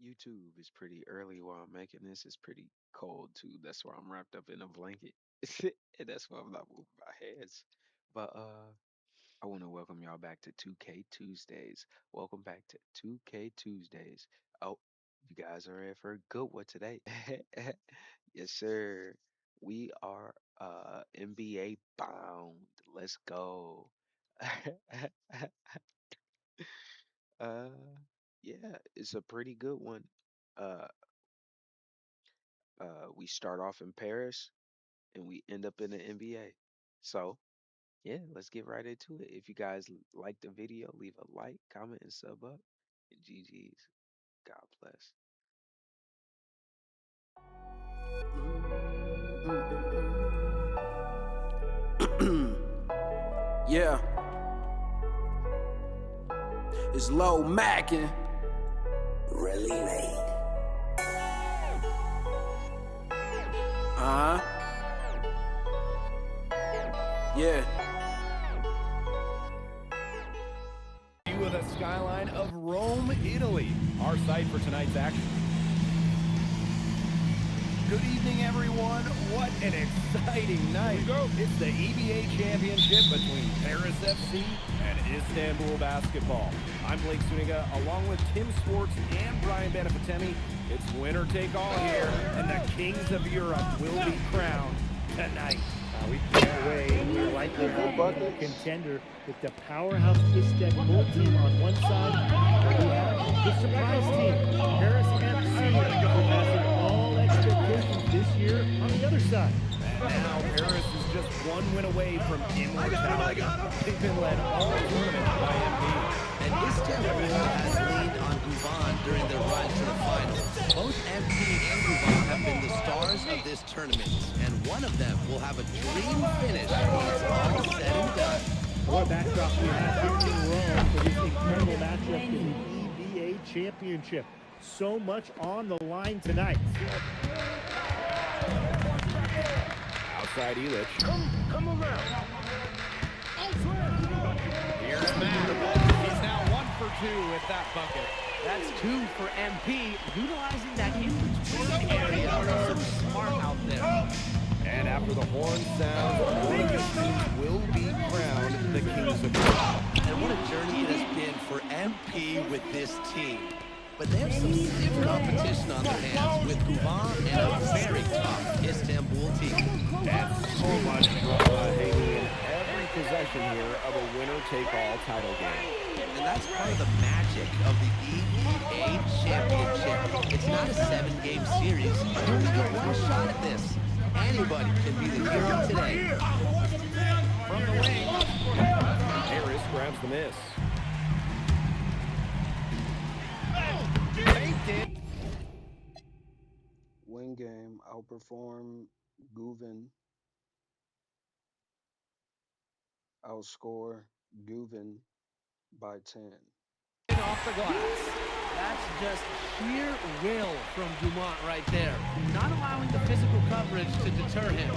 YouTube is pretty early while I'm making this. It's pretty cold too. That's why I'm wrapped up in a blanket. And that's why I'm not moving my hands. But I want to welcome y'all back to 2K Tuesdays. Welcome back to 2K Tuesdays. Oh, you guys are in for a good one today. Yes, sir. We are NBA bound. Let's go. uh yeah, it's a pretty good one. Uh we start off in Paris and we end up in the NBA. So, yeah, let's get right into it. If you guys like the video, leave a like, comment, and sub up. And GG's. God bless. Yeah, it's low mackin'. Really made. Uh huh. Yeah. View of the skyline of Rome, Italy. Our site for tonight's action. Good evening, everyone. What an exciting night. It's the EBA championship between Paris FC and Istanbul basketball. I'm Blake Suniga, along with Tim Swartz and Brian Benefatemi. It's winner take all here, and the kings of Europe will be crowned tonight. We can't wait. We're likely a contender with the powerhouse Istanbul team on one side, and we have the surprise team, Paris FC, surpassing all expectations this year on the other side. And now Paris is just one win away from immortality. They've been led all tournament by MP. And Istanbul has leaned on Guvan during their run to the finals. Both MP and Guvan have been the stars of this tournament, and one of them will have a dream finish when it's all said and done. What a backdrop we have here in Rome for this incredible matchup in the EBA Championship. So much on the line tonight. Outside Illich. Come around. Here's Matt. He's now 1 for 2 with that bucket. That's 2 for MP, utilizing that in-between area. So smart out there. And after the horn sound, one of the teams will be crowned the kings of Europe. And what a journey it has been for MP with this team. But they have some stiff competition on their hands with Guvan and a very tough Istanbul team. And so much drama hanging in every possession here of a winner-take-all title game. And that's part of the magic of the EBA Championship. It's not a 7-game series. You only get one shot at this. Anybody can be the hero today. From the wing, Harris grabs the miss. Faked it. Win game, outperform Guven, outscore Guven by 10. Off the glass. That's just sheer will from Dumont right there. Not allowing the physical coverage to deter him.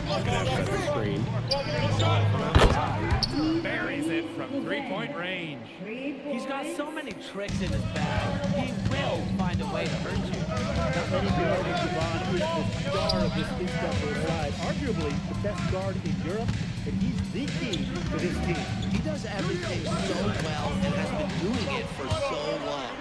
The screen. From outside. Buries it from three-point range. He's got so many tricks in his bag. He will find a way to hurt you. Not many can argue Guvan is the star of this Istanbul side, arguably the best guard in Europe, and he's the key to this team. He does everything so well and has been doing it for so long.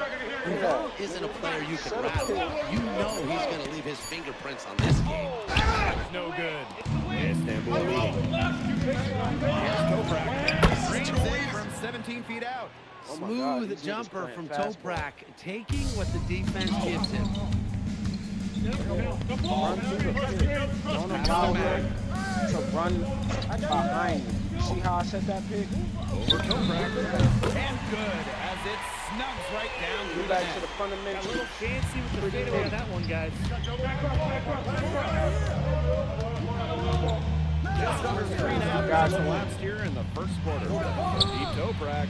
Guvan isn't a player you can rattle. You know he's going to leave his fingerprints on this game. That's no good. Istanbul leading. Here's Toprak. Brings it from 17 feet out. Smooth jumper from Toprak, taking what the defense gives him. Run through the pick. Don't allow them to run behind you. See how I set that pick? Over Toprak. And good as it snugs right down through Go the back net. to the A fundamentals. little fancy with the fadeaway on that one, guys. Just under 3.5 minutes elapsed here in the first quarter. Deep Toprak.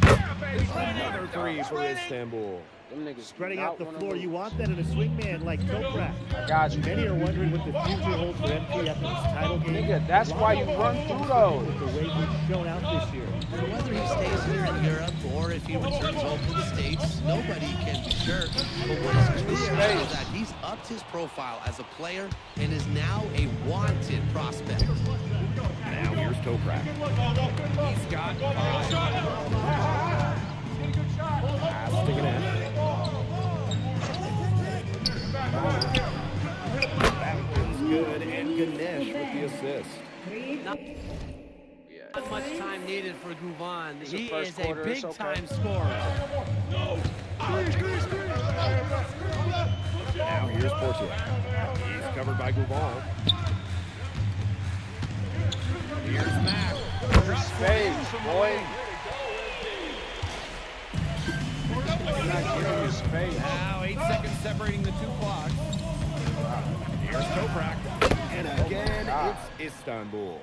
Another three for Istanbul. Them niggas do Spreading not out the wanna floor, lose. you want that in a swingman like Toprak. I got you. Many are wondering what the future holds for MP after this title game. Nigga, that's A lot why of you run confidence through for him those. with the way he's shown out this year. So whether he stays here in Europe or if he returns home to the States, nobody can be sure. But what is clear is that he's upped his profile as a player and is now a wanted prospect. Now here's Toprak. He's got 5. Pass to Ganesh. That one's good, and Ganesh with the assist. Not much time needed for Gouvan. It's He the first is a quarter, it's big-time okay. scorer. Now here's Portier. He's covered by Gouvan. Here's Mack. Space, boy. You're not giving you space. Now 8 seconds separating the 2 clocks. Here's Toprak. And again, it's Istanbul.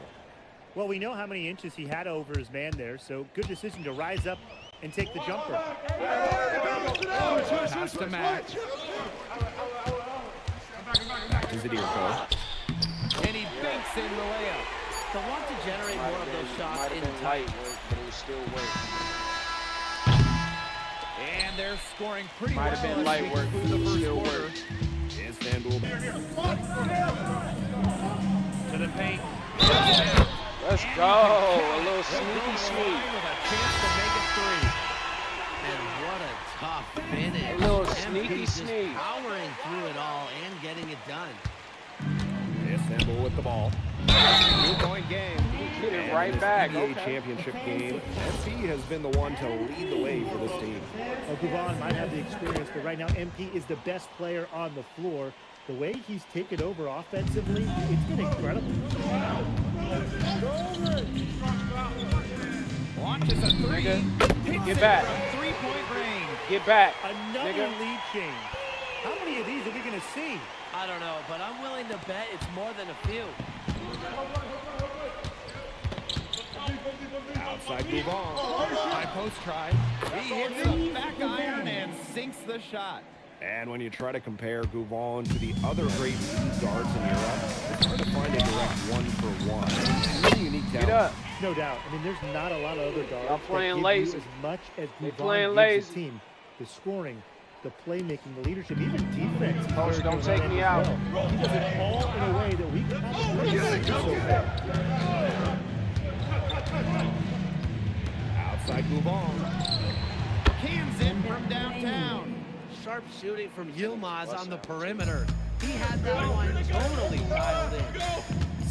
Well, we know how many inches he had over his man there, so good decision to rise up and take the jumper. Pass to Mack. Back to Zadirko. And he banks in the layup. They'll want to generate more of those shots Might in have been tight. light work, but it was still work. And they're scoring pretty Might well. have been light work, but it was still work. Istanbul to the paint. Let's go. A little sneaky sneak. With a chance to make it 3. And what a tough finish. A little MP sneaky just sneak. powering through it all and getting it done. Istanbul with the ball. 2-point game. Get it And right in this back. NBA Okay. championship game, MP has been the one to lead the way for this team. Well, Gouvan might have the experience, but right now MP is the best player on the floor. The way he's taken over offensively, it's been incredible. Launches a 3. Nigga, Hits get it back. from 3-point range. Get back. Another Nigga. lead change. How many of these are we going to see? I don't know, but I'm willing to bet it's more than a few. Outside Gouvan. High post try. He hits the back iron and sinks the shot. And when you try to compare Gouvan to the other great lead guards in Europe, it's hard to find a direct one-for-one. Really unique Get talent. up. No doubt. I mean, there's not a lot of other guards Y'all that playing give lazy. you as much as They Gouvan playing gives lazy. the team. The scoring, the playmaking, the leadership, even defense. Coach, Third don't goes take in me as out. well. He does it all in a way that we haven't really seen so far. Outside Gouvan. Cans in from downtown. Sharp shooting from Yilmaz on the perimeter. He had that one totally dialed in.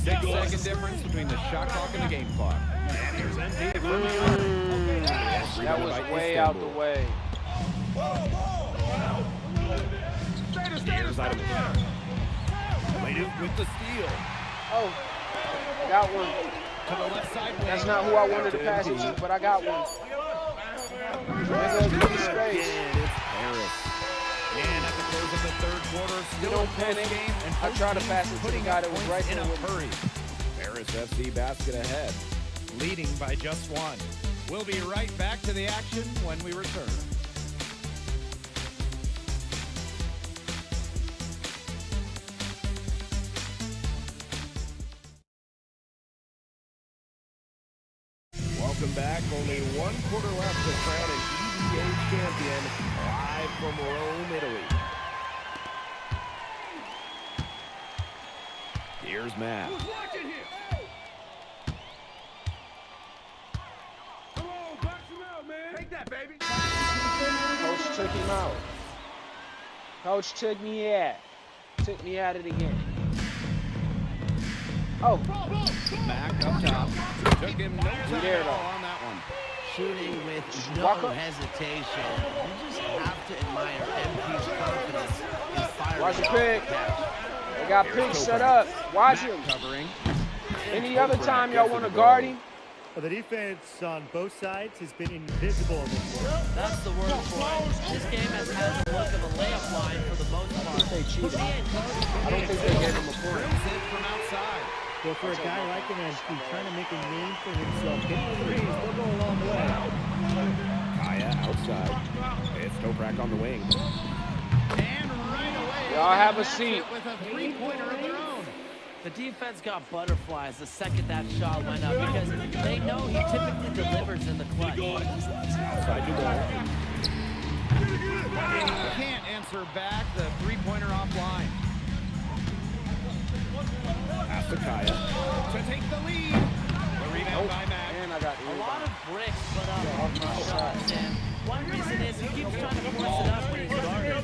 6-second difference between the shot clock and the game clock. And here's MP from the arc. That was way out the way. Here's Idaho. Later with the steal. Oh, got one. To the left side. That's not who I wanted to pass it to, but I got one. Nigga, give me space. Again, it's Harris. And at the close of the third quarter, still don't a close panic. game, and I try to pass it to the putting guy up that was points right in there a with me. hurry. Paris FC basket ahead, leading by just 1. We'll be right back to the action when we return. Welcome back. Only 1 quarter left to crown an EVA champion live from Rome, Italy. Here's Matt. Coach took him out. Coach took me out. Took me out of the game. Oh, Back up top. Took him no time there, at all though. on that one. Shooting with Walk no up. hesitation. You just have to admire MP's confidence in firing watch the off pick. the catch. They got pigs set up. Watch him. Covering. Any other time y'all want to guard him? Well, the defense on both sides has been invisible in this one. That's the word for it. This game has had the look of a layup line for the most part. They cheated. Me and Coach I don't think they gave him a point. Drills it from outside. Well, for a guy like him, and he's trying to make a name for himself, hitting threes, they'll go a long way. Kaya outside. It's Toprak on the wing. And right away, Y'all have a match seat. it with a three-pointer of their own. The defense got butterflies the second that shot went up because they know he typically delivers in the clutch. Outside to ball. And he can't answer back the three-pointer offline. Pass to Kaya. To take the lead. The rebound by Mac. And I got A lot rebound. of bricks put up on these shots, and one reason is he keeps trying to force it up when he's guarded.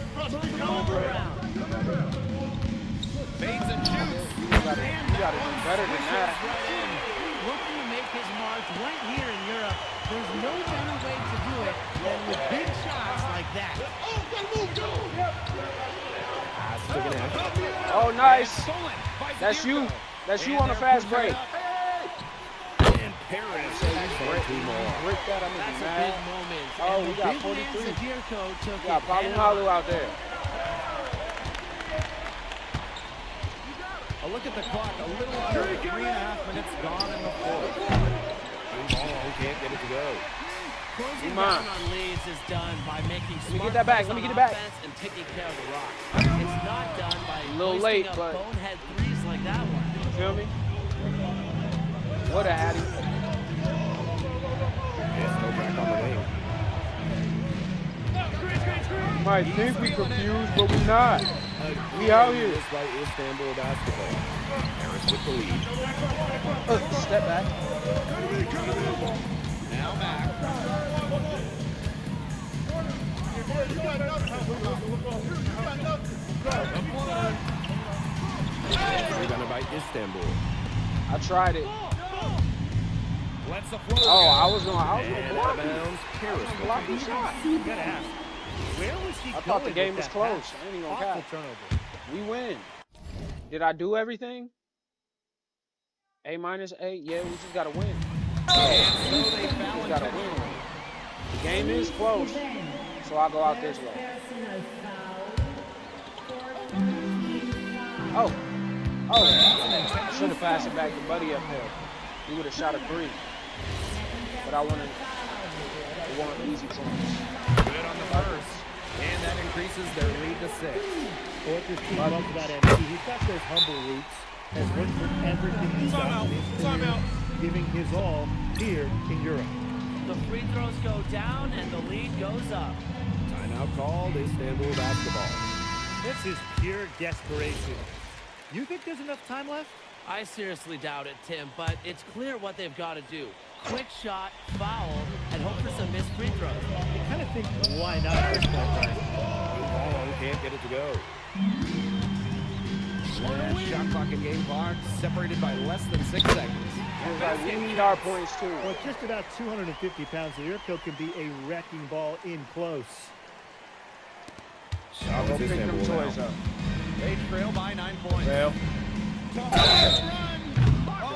Come around. Fades and shoots. You gotta do better than that. Right in. Looking to make his mark right here in Europe, there's no better way to do it than with big shots like that. Pass to Ganesh. Oh, nice. Stolen by That's you. Zierko. That's you And on a they're fast pushing break. it up. And Paris takes on 2 more. Brick that, I'm gonna That's be a big mad. moment. Oh, and we the got big man 43. Zierko took We got it Palu head Malu on. out there. A look at the clock. A little under 3.5 minutes gone in the fourth. Ball can't get it to go. Closing Come on. down on leads is done by making me smart get that back, plays let me on get it back. offense and taking care of the rock. It's not done by A little hoisting late, up but- bonehead threes like that one. You feel me? What a Hattie. It's Toprak on the wing. Might think we confused, but we not. We out here. This by Istanbul basketball. Paris with the lead. Step back. Now Mac. Rebounded by Istanbul. I tried it. Lets the floor Oh, go. I was gonna And out block of bounds. Paris block with the the shot. You gotta ask, where was he I thought going the game with was that close. pass? I ain't even gonna Awful cap. turnover. We win. Did I do everything? A minus 8? Yeah, we just gotta win. So they We foul just gotta win. The game is close, so I'll go out this way. Oh. Should have passed it back to Buddy up there. He would have shot a 3. But I wanted easy points. Good on the first. And that increases their lead to 6. What this team loves about MC, he's got those humble roots, has worked for everything he's done in his career, giving his all here in Europe. The free throws go down and the lead goes up. Timeout called. Istanbul basketball. This is pure desperation. You think there's enough time left? I seriously doubt it, Tim, but it's clear what they've got to do. Quick shot, foul, and hope for some missed free throws. You kind of think, why not at this point, right? Ball can't get it to go. And shot clock and game clock separated by less than 6 seconds. It's like we need our points too. Well, just about 250 pounds, the Yurko can be a wrecking ball in close. Shot Go was pick them Istanbul toys now. up. They trail by 9 points. Well,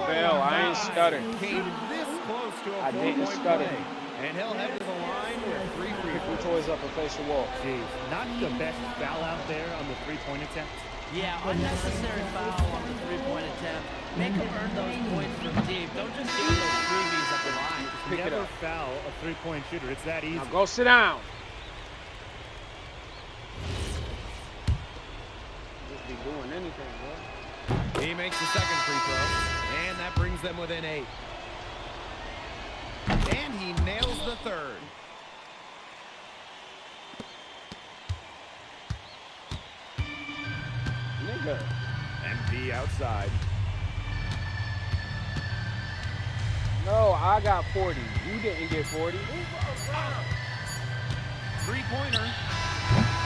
Well, I ain't stutter. Came this close to a I didn't 4-point stutter. play. And he'll head to the line with 3 free Pick them throws. toys up and face the wall. Jeez, not the best foul out there on the three-point attempt. Yeah, unnecessary foul on the three-point attempt. Make them earn those points from deep. Don't just give them those freebies at the line. Pick it Never up. foul a three-point shooter. It's that easy. Now go sit down. Just be doing anything, bro. He makes the second free throw, and that brings them within 8. And he nails the third. Nigga. MP outside. No, I got 40. You didn't get 40. Three-pointer.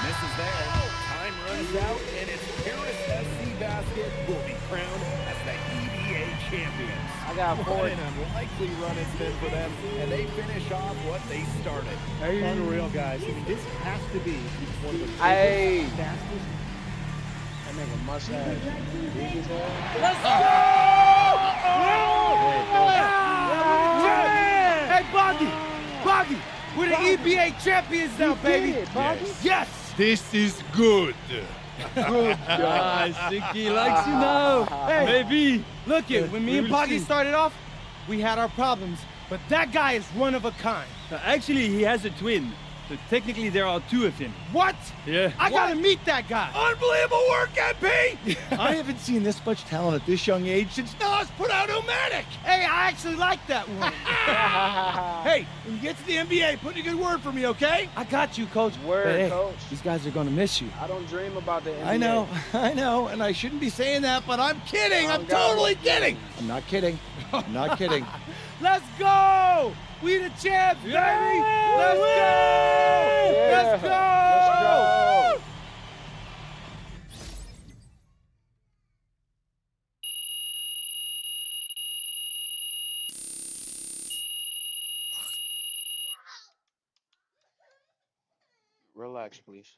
Misses there. Time runs out, and it's Paris FC Basket will be crowned as the EBA champions. I got What 40. an unlikely run it's been for them, and they finish off what they started. Unreal, guys. I mean, this has to be one of the Hey. biggest, fastest. That nigga must have big as hell. Hey, Boggy, we're the EBA champions now, baby. Yes. This is good. Good Ah, Sicky likes you now. Hey, baby, look it. When me and will Boggy see. started off, we had our problems, but that guy is one of a kind. Actually, he has a twin. So technically, there are two of him. What? Yeah. I gotta meet that guy. Unbelievable work, MP! I haven't seen this much talent at this young age since Nas put out Omatic. Hey, I actually like that one. Hey, when you get to the NBA, put in a good word for me, okay? I got you, Coach. Word, But, hey, Coach. these guys are gonna miss you. I don't dream about the NBA. I know, and I shouldn't be saying that, but I'm kidding. I'm totally kidding. I'm not kidding. I'm not kidding. Let's go! We the champs, baby! Let's go! Yeah. Let's go! Let's go. Relax, please.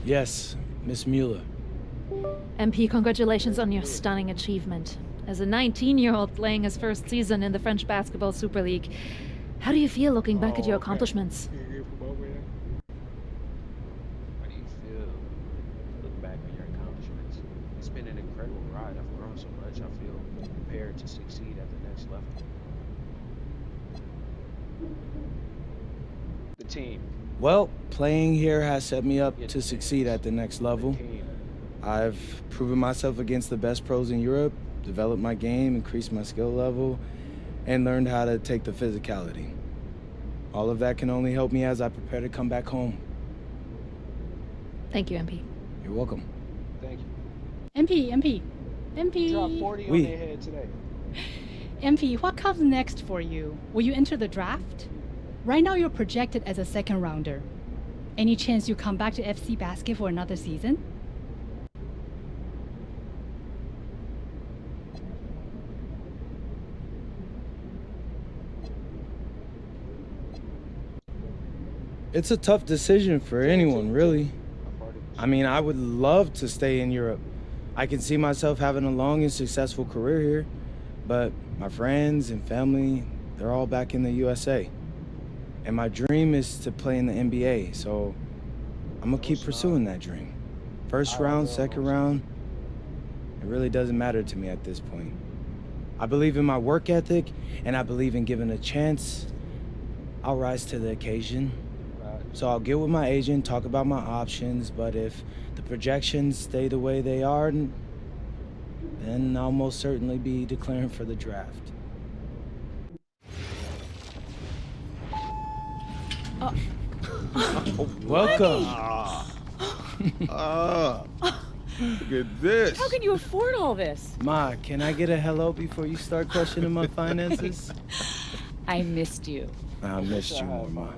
Yes, Miss Mueller. MP, congratulations on your stunning achievement. As a 19-year-old playing his first season in the French Basketball Super League, how do you feel looking back at your accomplishments? How do you feel? Look back on your accomplishments. It's been an incredible ride. I've grown so much. I feel prepared to succeed at the next level. The team. Well, playing here has set me up Yeah, to succeed at the next The level. team. I've proven myself against the best pros in Europe, developed my game, increased my skill level, and learned how to take the physicality. All of that can only help me as I prepare to come back home. Thank you, MP. You're welcome. Thank you. MP. Dropped 40 Oui. on their head today. MP, what comes next for you? Will you enter the draft? Right now you're projected as a second rounder. Any chance you come back to FC Basket for another season? It's a tough decision for anyone, really. I mean, I would love to stay in Europe. I can see myself having a long and successful career here, but my friends and family, they're all back in the USA. And my dream is to play in the NBA, so I'm gonna keep pursuing that dream. First round, second round, it really doesn't matter to me at this point. I believe in my work ethic, and I believe in giving a chance. I'll rise to the occasion. So I'll get with my agent, talk about my options, but if the projections stay the way they are, then I'll most certainly be declaring for the draft. Welcome. Look at this. How can you afford all this? Ma, can I get a hello before you start questioning my finances? I missed you. I missed you more, Ma.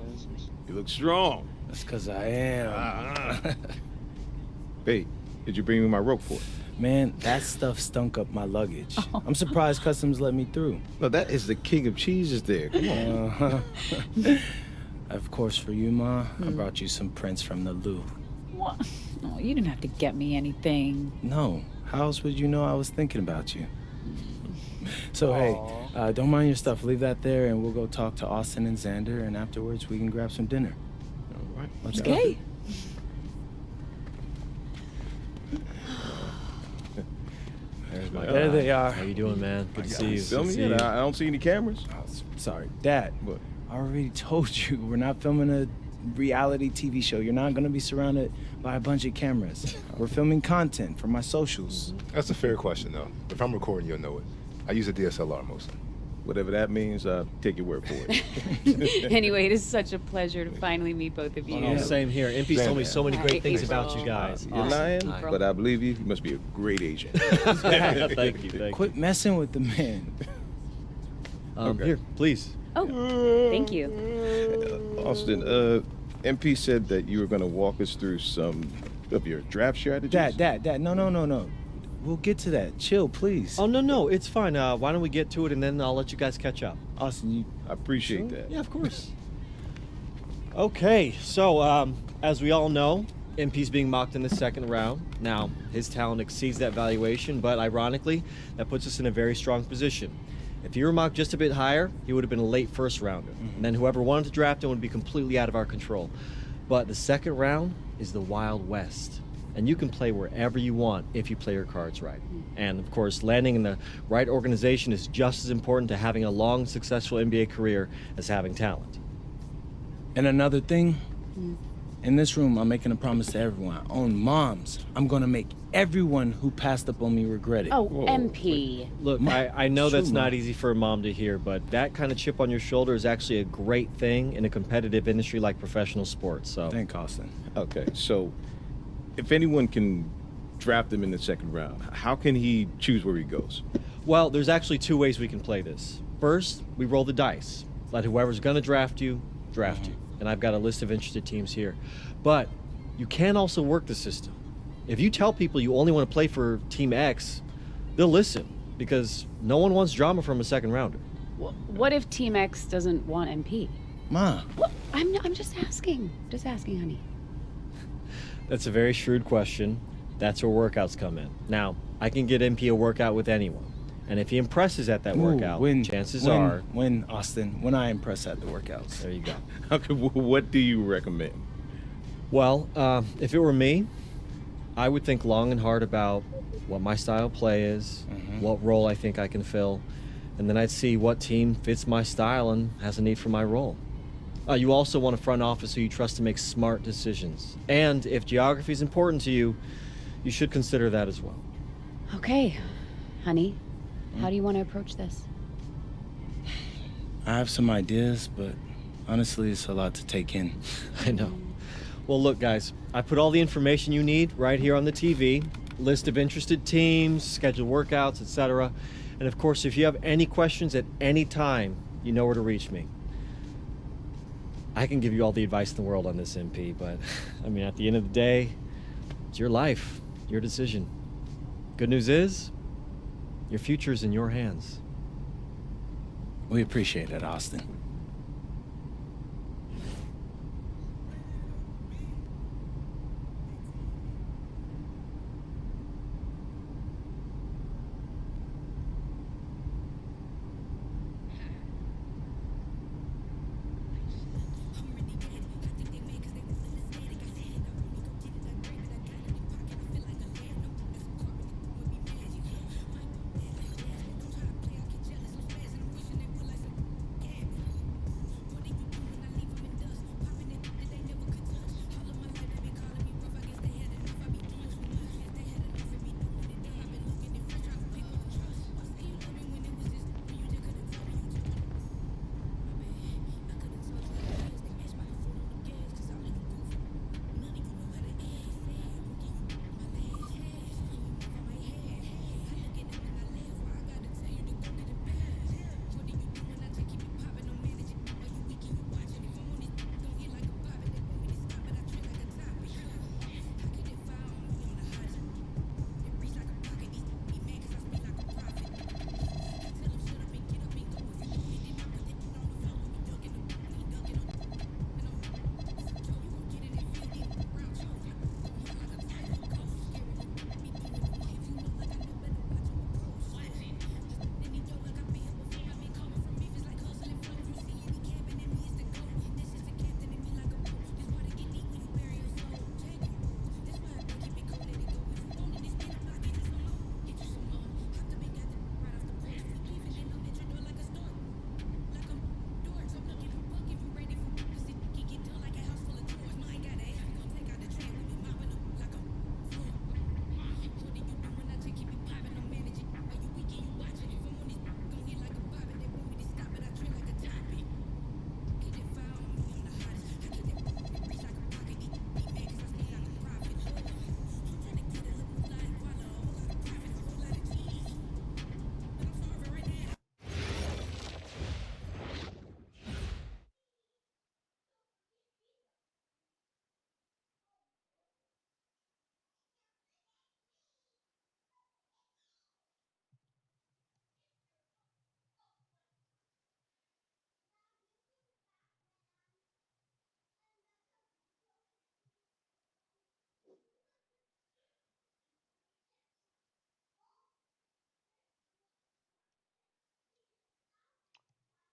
You look strong. That's because I am. Hey, did you bring me my rope for it? Man, that stuff stunk up my luggage. I'm surprised customs let me through. No, that is the king of cheeses there. Come on. Of course, for you, Ma, I brought you some prints from the Louvre. What? No, you didn't have to get me anything. No, how else would you know I was thinking about you? So, hey, don't mind your stuff. Leave that there, and we'll go talk to Austin and Xander, and afterwards we can grab some dinner. All right. Let's go. Okay. There they are. How you doing, man? Good to see you. Filming it? I don't see any cameras. Oh, sorry, Dad. What? I already told you we're not filming a reality TV show. You're not going to be surrounded by a bunch of cameras. We're filming content for my socials. That's a fair question, though. If I'm recording, you'll know it. I use a DSLR mostly. Whatever that means, take your word for it. Anyway, it is such a pleasure to finally meet both of you. Oh, same here. MP's told me so many great things about you guys. You're lying, but I believe you. You must be a great agent. Thank you. Quit messing with the man. Okay. Here, please. Oh, thank you. Austin, MP said that you were going to walk us through some of your draft strategies. Dad, no. We'll get to that. Chill, please. Oh, no, it's fine. Why don't we get to it, and then I'll let you guys catch up. Austin, I appreciate that. Yeah, of course. Okay, so as we all know, MP's being mocked in the second round. Now, his talent exceeds that valuation, but ironically, that puts us in a very strong position. If he were mocked just a bit higher, he would have been a late first rounder. And then whoever wanted to draft him would be completely out of our control. But the second round is the Wild West. and you can play wherever you want if you play your cards right. And of course, landing in the right organization is just as important to having a long, successful NBA career as having talent. And another thing, in this room, I'm making a promise to everyone. On moms, I'm gonna make everyone who passed up on me regret it. Oh, MP. Look, I know that's not easy for a mom to hear, but that kind of chip on your shoulder is actually a great thing in a competitive industry like professional sports. So, thank Austin. Okay, so if anyone can draft him in the second round, how can he choose where he goes? well, there's actually two ways we can play this. First, we roll the dice. Let whoever's going to draft you, draft you. And I've got a list of interested teams here. But you can also work the system. If you tell people you only want to play for Team X, they'll listen because no one wants drama from a second rounder. What if Team X doesn't want MP? Ma. I'm just asking. Just asking, honey. That's a very shrewd question. That's where workouts come in. Now, I can get MP a workout with anyone. And if he impresses at that workout, chances are... When, Austin, when I impress at the workouts. There you go. Okay, what do you recommend? Well, if it were me, I would think long and hard about what my style of play is, what role I think I can fill, and then I'd see what team fits my style and has a need for my role. You also want a front office who you trust to make smart decisions. And if geography is important to you, you should consider that as well. Okay, honey. How do you want to approach this? I have some ideas, but honestly, it's a lot to take in. I know. Well, look, guys, I put all the information you need right here on the TV. List of interested teams, scheduled workouts, etc. And of course, if you have any questions at any time, you know where to reach me. I can give you all the advice in the world on this, MP, but I mean, at the end of the day, it's your life, your decision. Good news is, your future's in your hands. We appreciate it, Austin.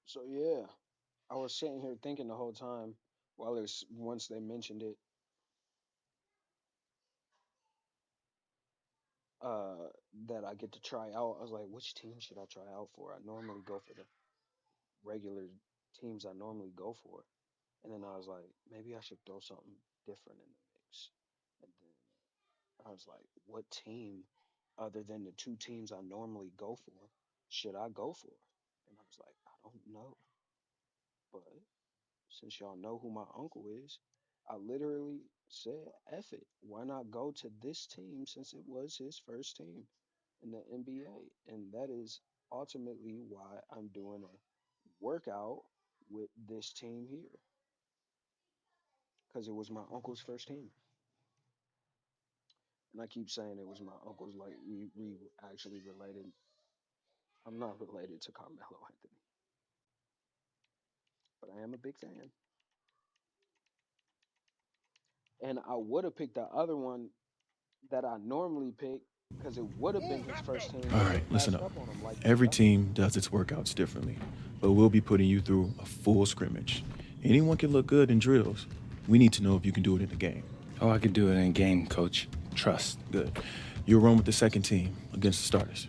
So yeah, I was sitting here thinking the whole time while it's once they mentioned it. that I get to try out. I was like, which team should I try out for? I normally go for the regular teams I normally go for. And then I was like, maybe I should throw something different in the mix. And then I was like, what team other than the two teams I normally go for should I go for? And I was like, I don't know. But since y'all know who my uncle is, I literally said, F it. Why not go to this team since it was his first team in the NBA? And that is ultimately why I'm doing a workout with this team here because it was my uncle's first team. And I keep saying it was my uncle's, like we actually related. I'm not related to Carmelo Anthony, but I am a big fan. And I would have picked the other one that I normally pick because it would have been his first team, All but they right, listen passed up. up on him like Every Luka. team does its workouts differently, but we'll be putting you through a full scrimmage. Anyone can look good in drills. We need to know if you can do it in the game. Oh, I could do it in game, coach. Trust. Good. You'll run with the second team against the starters.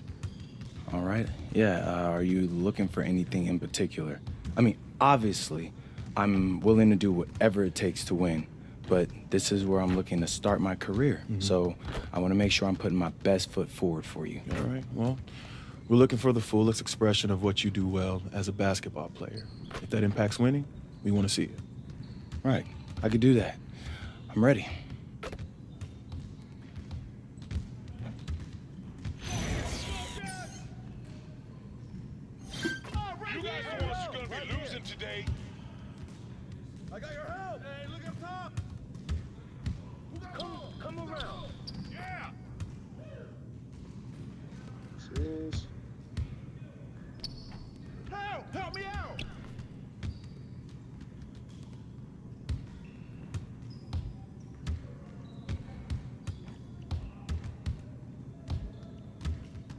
All right. Yeah. Are you looking for anything in particular? I mean, obviously, I'm willing to do whatever it takes to win, but this is where I'm looking to start my career. So I want to make sure I'm putting my best foot forward for you. All right, well, we're looking for the fullest expression of what you do well as a basketball player. If that impacts winning, we want to see it. Right. I could do that. I'm ready. You guys the ones who gonna be losing today. I got your help. Hey, look up top. Come around. Yeah. Sis. Help me out.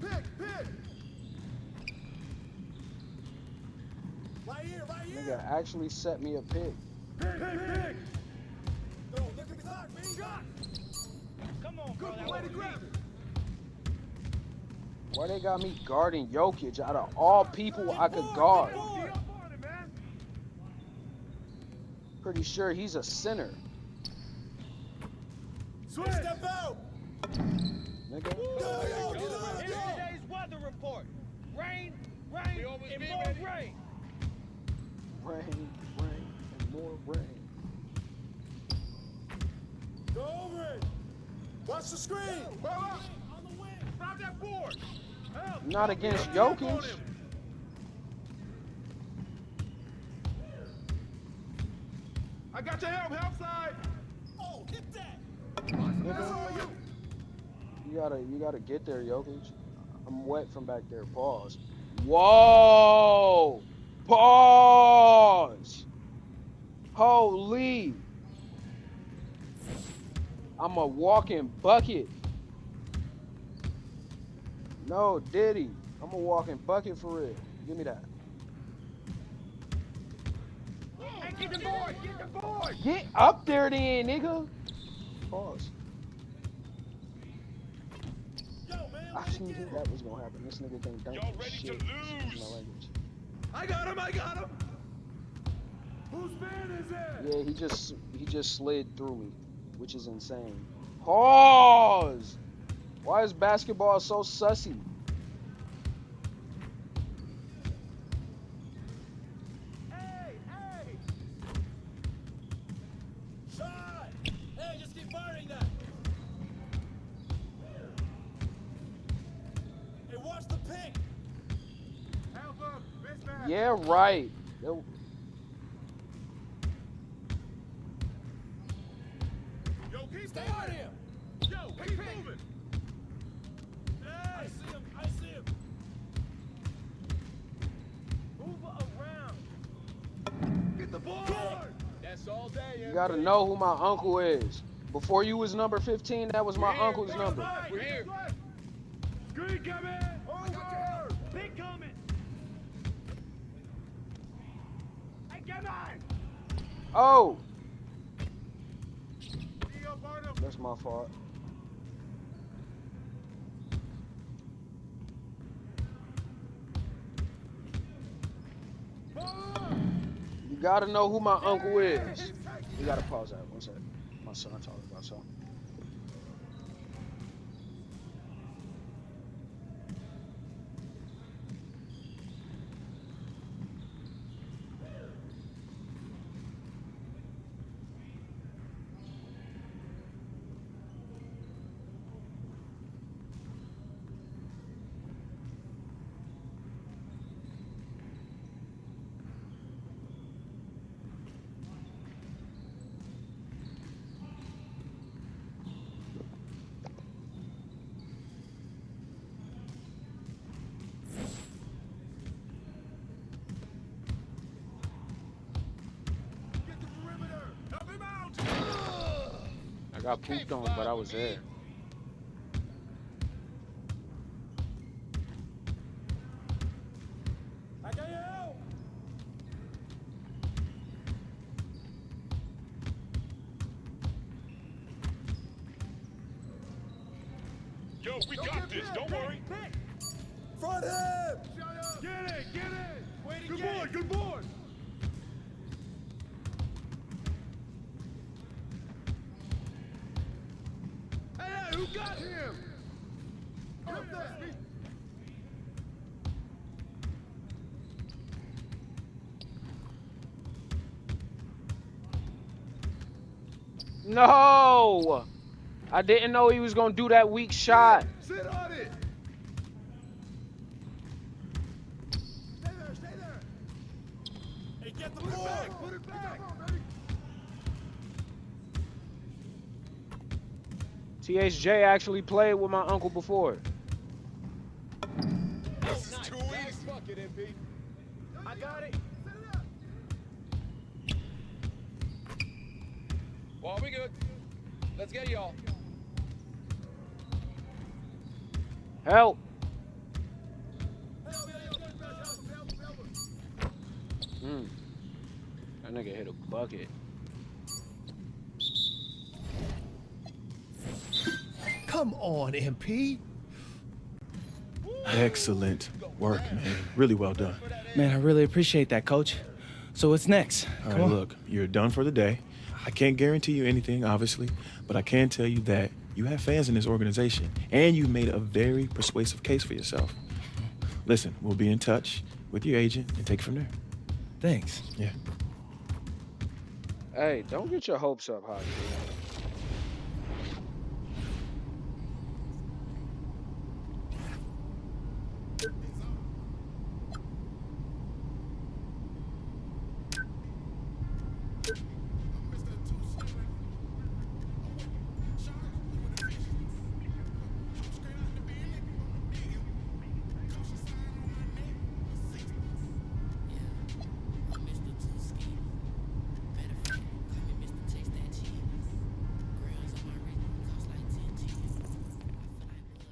Pick. Right Nigga here. actually set me a pick. Pick. No, look at the clock, man. Shot. Come on, bro. Good way to grab it. Why they got me guarding Jokic out of all people I could guard? Pretty sure he's a center. Switch. Step out. Nigga. Here's today's weather report. Rain, and more rain. Rain, and more rain. Go over it. Watch the screen. Grab that board. Help. Not against Jokic. I got your help side. Oh, hit that. Nigga. You gotta get there, Jokic. I'm wet from back there. Pause. Whoa! Pause! Holy! I'm a walking bucket. No, Diddy. I'm a walking bucket for real. Give me that. Hey, get the board. Get up there then, nigga. Pause. I knew that was gonna happen. This nigga can't dunk Y'all for ready shit. to Excuse my lose? language. I got him. Whose man is that? Yeah, he just slid through me, which is insane. Pause. Why is basketball so sussy? Hey. Shot. Hey, just keep firing that. Hey, watch the pink. Help up. Mismatch. Yeah, right. Yo, Yo, keep Stay moving. on him. Yo, keep moving. I see him. Move around. Get the board. That's all day. you gotta know who my uncle is. Before you was number 15, that was my uncle's We're number. here. Screen coming. Over. Big coming. Hey, come on. Oh, See up on him. that's my fault. gotta know who my uncle is. We gotta pause that. One sec. My son talking about something. I got pooped on, but I was there. Yo, we got this. Don't worry. Front him! Get it, get it. Good boy, good boy. Hey, who got him? Up there. No! I didn't know he was gonna do that weak shot. Sit on it. Stay there, stay there. Hey, get the ball. Put it back. Come on, baby. THJ actually played with my uncle before. This is too easy. Fuck it, MP. I got it. Well, we good. Let's get y'all. Help! That nigga hit a bucket. Come on, MP. Excellent work, man. Really well done. Man, I really appreciate that, Coach. So what's next? All Come right, on. look, you're done for the day. I can't guarantee you anything, obviously, but I can tell you that you have fans in this organization, and you've made a very persuasive case for yourself. Listen, we'll be in touch with your agent and take it from there. Thanks. Yeah. Hey, don't get your hopes up, Hockey.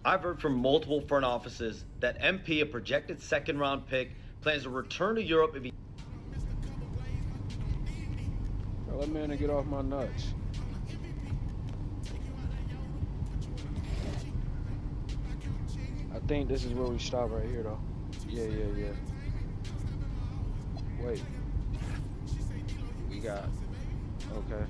I've heard from multiple front offices that MP, a projected second-round pick, plans to return to Europe if he... Bro, let me get off my nuts. I think this is where we stop right here, though. Yeah. Wait. We got... Okay.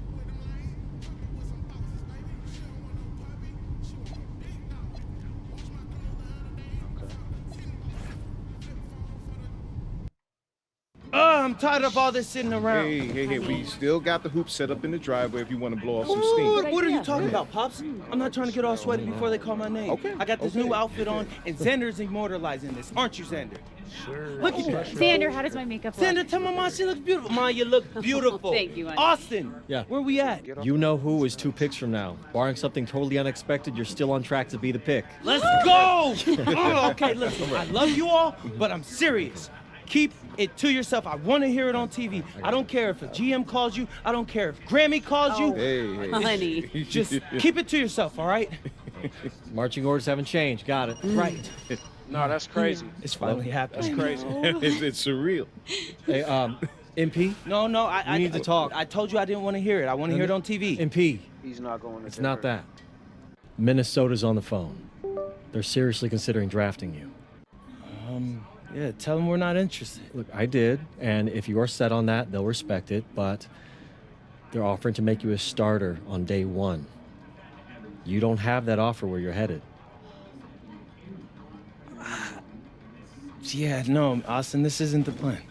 I'm tired of all this sitting around. Hey, we still got the hoop set up in the driveway if you want to blow off some What steam. are you talking about, Pops? I'm not trying to get all sweaty before they call my name. Okay. I got this new outfit on, and Xander's immortalizing this. Aren't you, Xander? Sure. Look at that. Xander, how does my makeup look? Xander, tell my mom she looks beautiful. Ma, you look beautiful. Thank you, honey. Austin. Yeah. Where we at? You know who is 2 picks from now. Barring something totally unexpected, you're still on track to be the pick. Let's go! Oh, okay, listen, I love you all, but I'm serious. Keep it to yourself. I want to hear it on TV. I don't care if a GM calls you. I don't care if Grammy calls you. Hey. Honey. Just keep it to yourself, all right? Marching orders haven't changed. Got it. Right. No, that's crazy. It's finally happening. That's crazy. It's surreal. Hey, MP? No, We need to talk. I told you I didn't want to hear it. I want to hear it on TV. MP. He's not going to It's not that. Minnesota's on the phone. They're seriously considering drafting you. Yeah, tell them we're not interested. Look, I did, and if you are set on that, they'll respect it, but they're offering to make you a starter on day 1. You don't have that offer where you're headed. Yeah, no, Austin, this isn't the plan.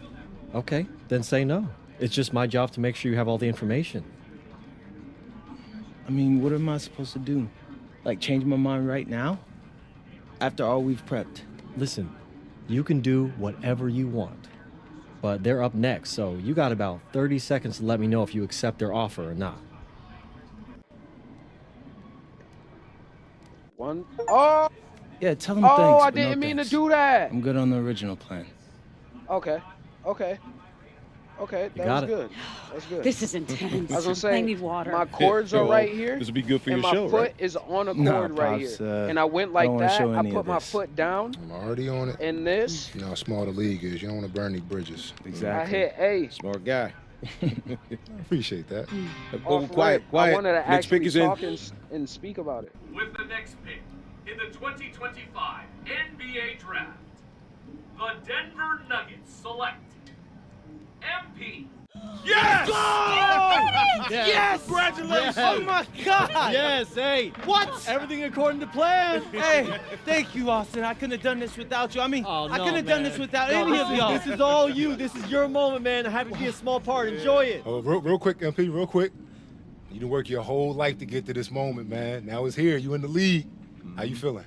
Okay, then say no. It's just my job to make sure you have all the information. I mean, what am I supposed to do? Like, change my mind right now? After all we've prepped? Listen, you can do whatever you want, but they're up next, so you got about 30 seconds to let me know if you accept their offer or not. Oh, Yeah, tell them oh, thanks, I but no didn't mean to thanks. do that. I'm good on the original plan. Okay, okay, okay. You That was got it. good. That's good. This is intense. I was gonna say, I need water. my cords are Well, right here. this will be good for and your my show, foot right? is on a Nah, cord right Pops, here. And I went I like don't wanna that. show I any put of my this. foot down. I'm already on it. And this, You know how small the league is. You don't want to burn any bridges. Exactly. I hit A. Smart guy. I appreciate that. Oh, Off quiet, rip. quiet. I wanted to Next pick actually is in. talk and speak about it. With the next pick in the 2025 NBA Draft, the Denver Nuggets select MP. Yes! Yes! Congratulations! Oh my God! Yes, hey! What? Everything according to plan! Hey, thank you, Austin. I couldn't have done this without you. I mean, Oh, I no, couldn't have done man. this without No, any of y'all. This is all you. This is your moment, man. I'm happy to be a small part. Enjoy it. Oh, real quick, MP, real quick. You done work your whole life to get to this moment, man. Now it's here. You in the league. How you feeling?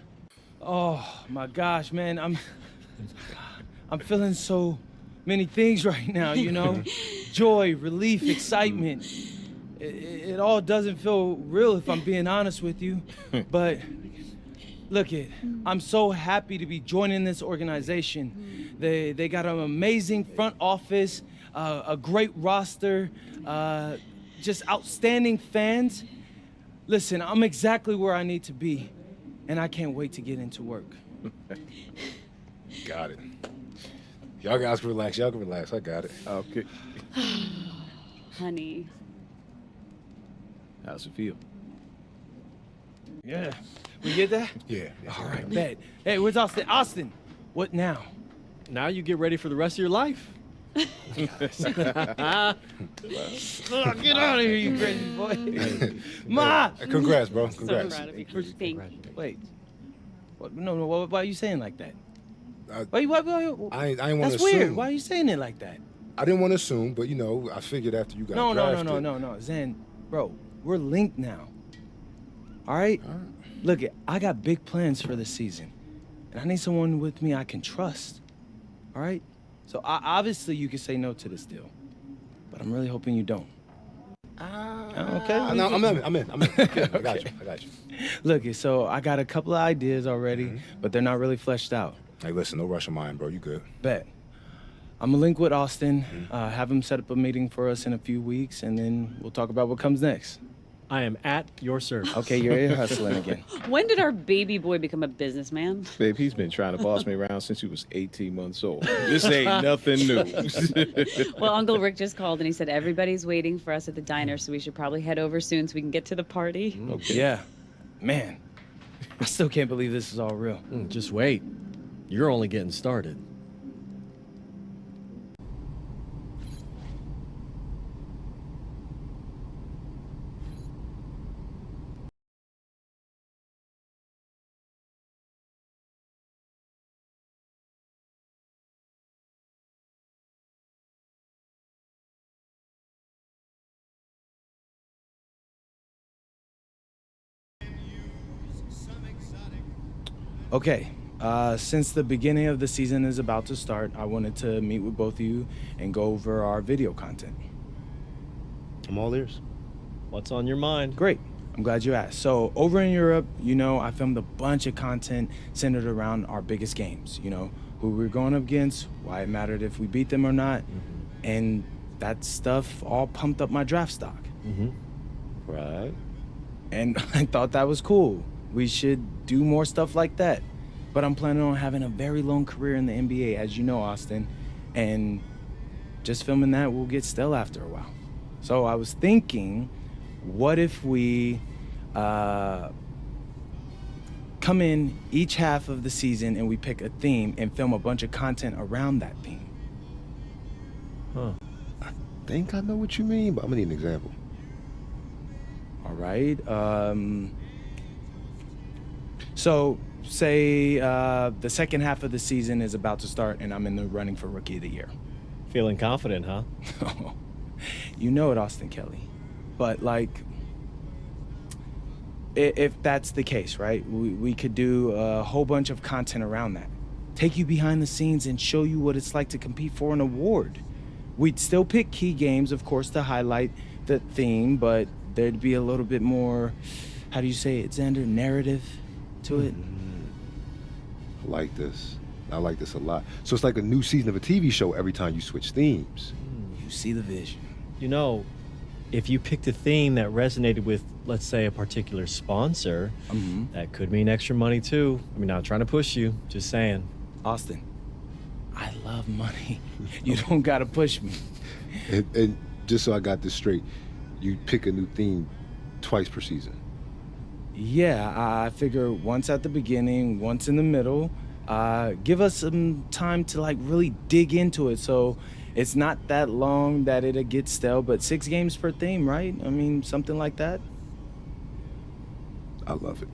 Oh my gosh, man, I'm feeling so many things right now, you know? Joy, relief, excitement. It all doesn't feel real if I'm being honest with you. But look I'm so happy to be joining this organization. They got an amazing front office, a great roster, just outstanding fans. Listen, I'm exactly where I need to be, and I can't wait to get into work. Got it. Y'all guys can relax. Y'all can relax. I got it. Okay. Honey. How's it feel? Yeah. We get that? Yeah. All right, bet. Hey, where's Austin? Austin, what now? Now you get ready for the rest of your life. Get out of here, you crazy boy. Ma! Congrats, bro. So Congrats. proud of you. Thank you. Wait. What? No, why are you saying like that? I ain't want to That's weird. assume. Why are you saying it like that? I didn't want to assume, but, you know, I figured after you got drafted. No. Zen, bro, we're linked now. All right? Look, I got big plans for this season, and I need someone with me I can trust. All right? So obviously you can say no to this deal, but I'm really hoping you don't. Okay? No, I'm in. Okay, I got you. Look, so I got a couple of ideas already, but they're not really fleshed out. Hey, listen, no rush of mine, bro. You good. Bet. I'm gonna link with Austin, have him set up a meeting for us in a few weeks, and then we'll talk about what comes next. I am at your service. Okay, you're hustling again. When did our baby boy become a businessman? Babe, he's been trying to boss me around since he was 18 months old. This ain't nothing new. Well, Uncle Rick just called and he said everybody's waiting for us at the diner, so we should probably head over soon so we can get to the party. Okay. Yeah. Man, I still can't believe this is all real. Just wait. You're only getting started. Okay, since the beginning of the season is about to start, I wanted to meet with both of you and go over our video content. I'm all ears. What's on your mind? Great. I'm glad you asked. So over in Europe, you know, I filmed a bunch of content centered around our biggest games, you know, who we're going up against, why it mattered if we beat them or not, and that stuff all pumped up my draft stock. Right. And I thought that was cool. We should do more stuff like that. But I'm planning on having a very long career in the NBA, as you know, Austin, and just filming that will get stale after a while. So I was thinking, what if we come come in each half of the season and we pick a theme and film a bunch of content around that theme. Huh. I think I know what you mean, but I'm gonna need an example. All right. So say the second half of the season is about to start and I'm in the running for Rookie of the Year. Feeling confident, huh? You know it, Austin Kelly. But like, if that's the case, right? We could do a whole bunch of content around that. Take you behind the scenes and show you what it's like to compete for an award. We'd still pick key games, of course, to highlight the theme, but there'd be a little bit more, how do you say it, Xander, narrative to it? I like this. I like this a lot. So it's like a new season of a TV show every time you switch themes. You see the vision. You know, if you picked a theme that resonated with, let's say, a particular sponsor, that could mean extra money too. I mean, not trying to push you, just saying. Austin, I love money. You don't gotta push me. And just so I got this straight, you pick a new theme twice per season. Yeah, I figure once at the beginning, once in the middle. Give us some time to like really dig into it, so it's not that long that it'll get stale, but 6 games per theme, right? I mean, something like that. I love it.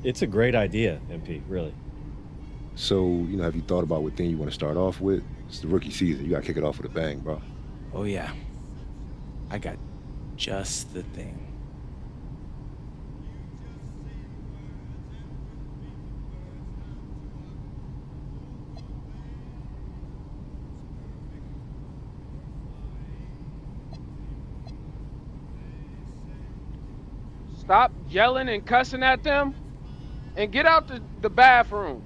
It's a great idea, MP, really. So, you know, have you thought about what theme you want to start off with? It's the rookie season. You got to kick it off with a bang, bro. Oh, yeah. I got just the thing. Stop yelling and cussing at them and get out the bathroom.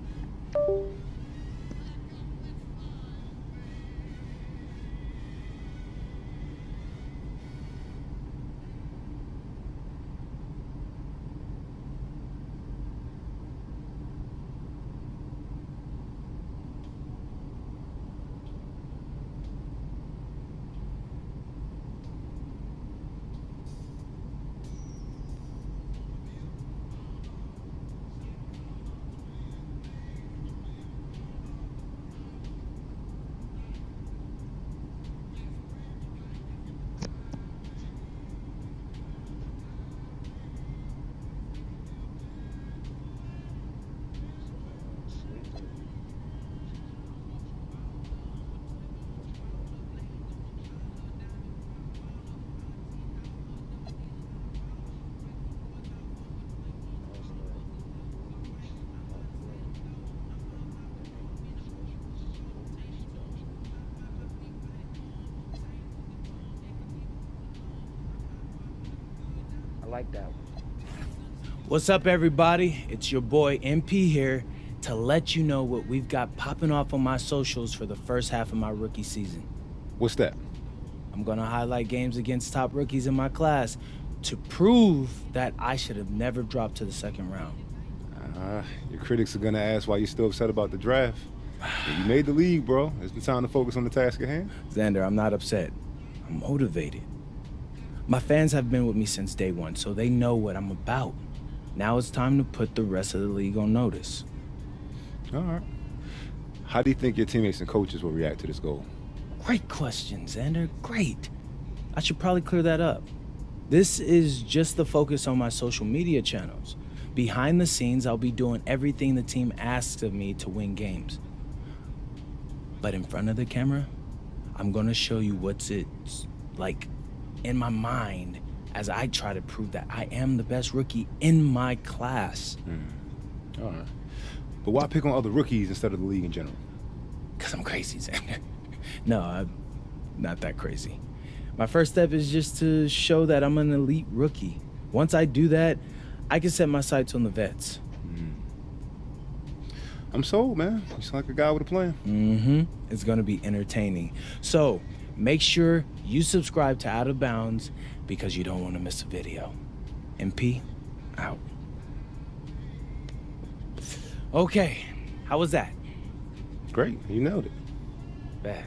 I like that one. What's up, everybody? It's your boy MP here to let you know what we've got popping off on my socials for the first half of my rookie season. What's that? I'm gonna highlight games against top rookies in my class to prove that I should have never dropped to the second round. Your critics are gonna ask why you're still upset about the draft. You made the league, bro. It's the time to focus on the task at hand. Xander, I'm not upset. I'm motivated. My fans have been with me since day one, so they know what I'm about. Now it's time to put the rest of the league on notice. All right. How do you think your teammates and coaches will react to this goal? Great question, Xander. Great. I should probably clear that up. This is just the focus on my social media channels. Behind the scenes, I'll be doing everything the team asks of me to win games. But in front of the camera, I'm gonna show you what's like in my mind as I try to prove that I am the best rookie in my class. All right. But why pick on other rookies instead of the league in general? Because I'm crazy, Xander. No, I'm not that crazy. My first step is just to show that I'm an elite rookie. Once I do that, I can set my sights on the vets. I'm sold, man. You sound like a guy with a plan. It's gonna be entertaining. So, make sure you subscribe to Out of Bounds because you don't want to miss a video. MP, out. Okay, how was that? Great, you nailed it. Bad.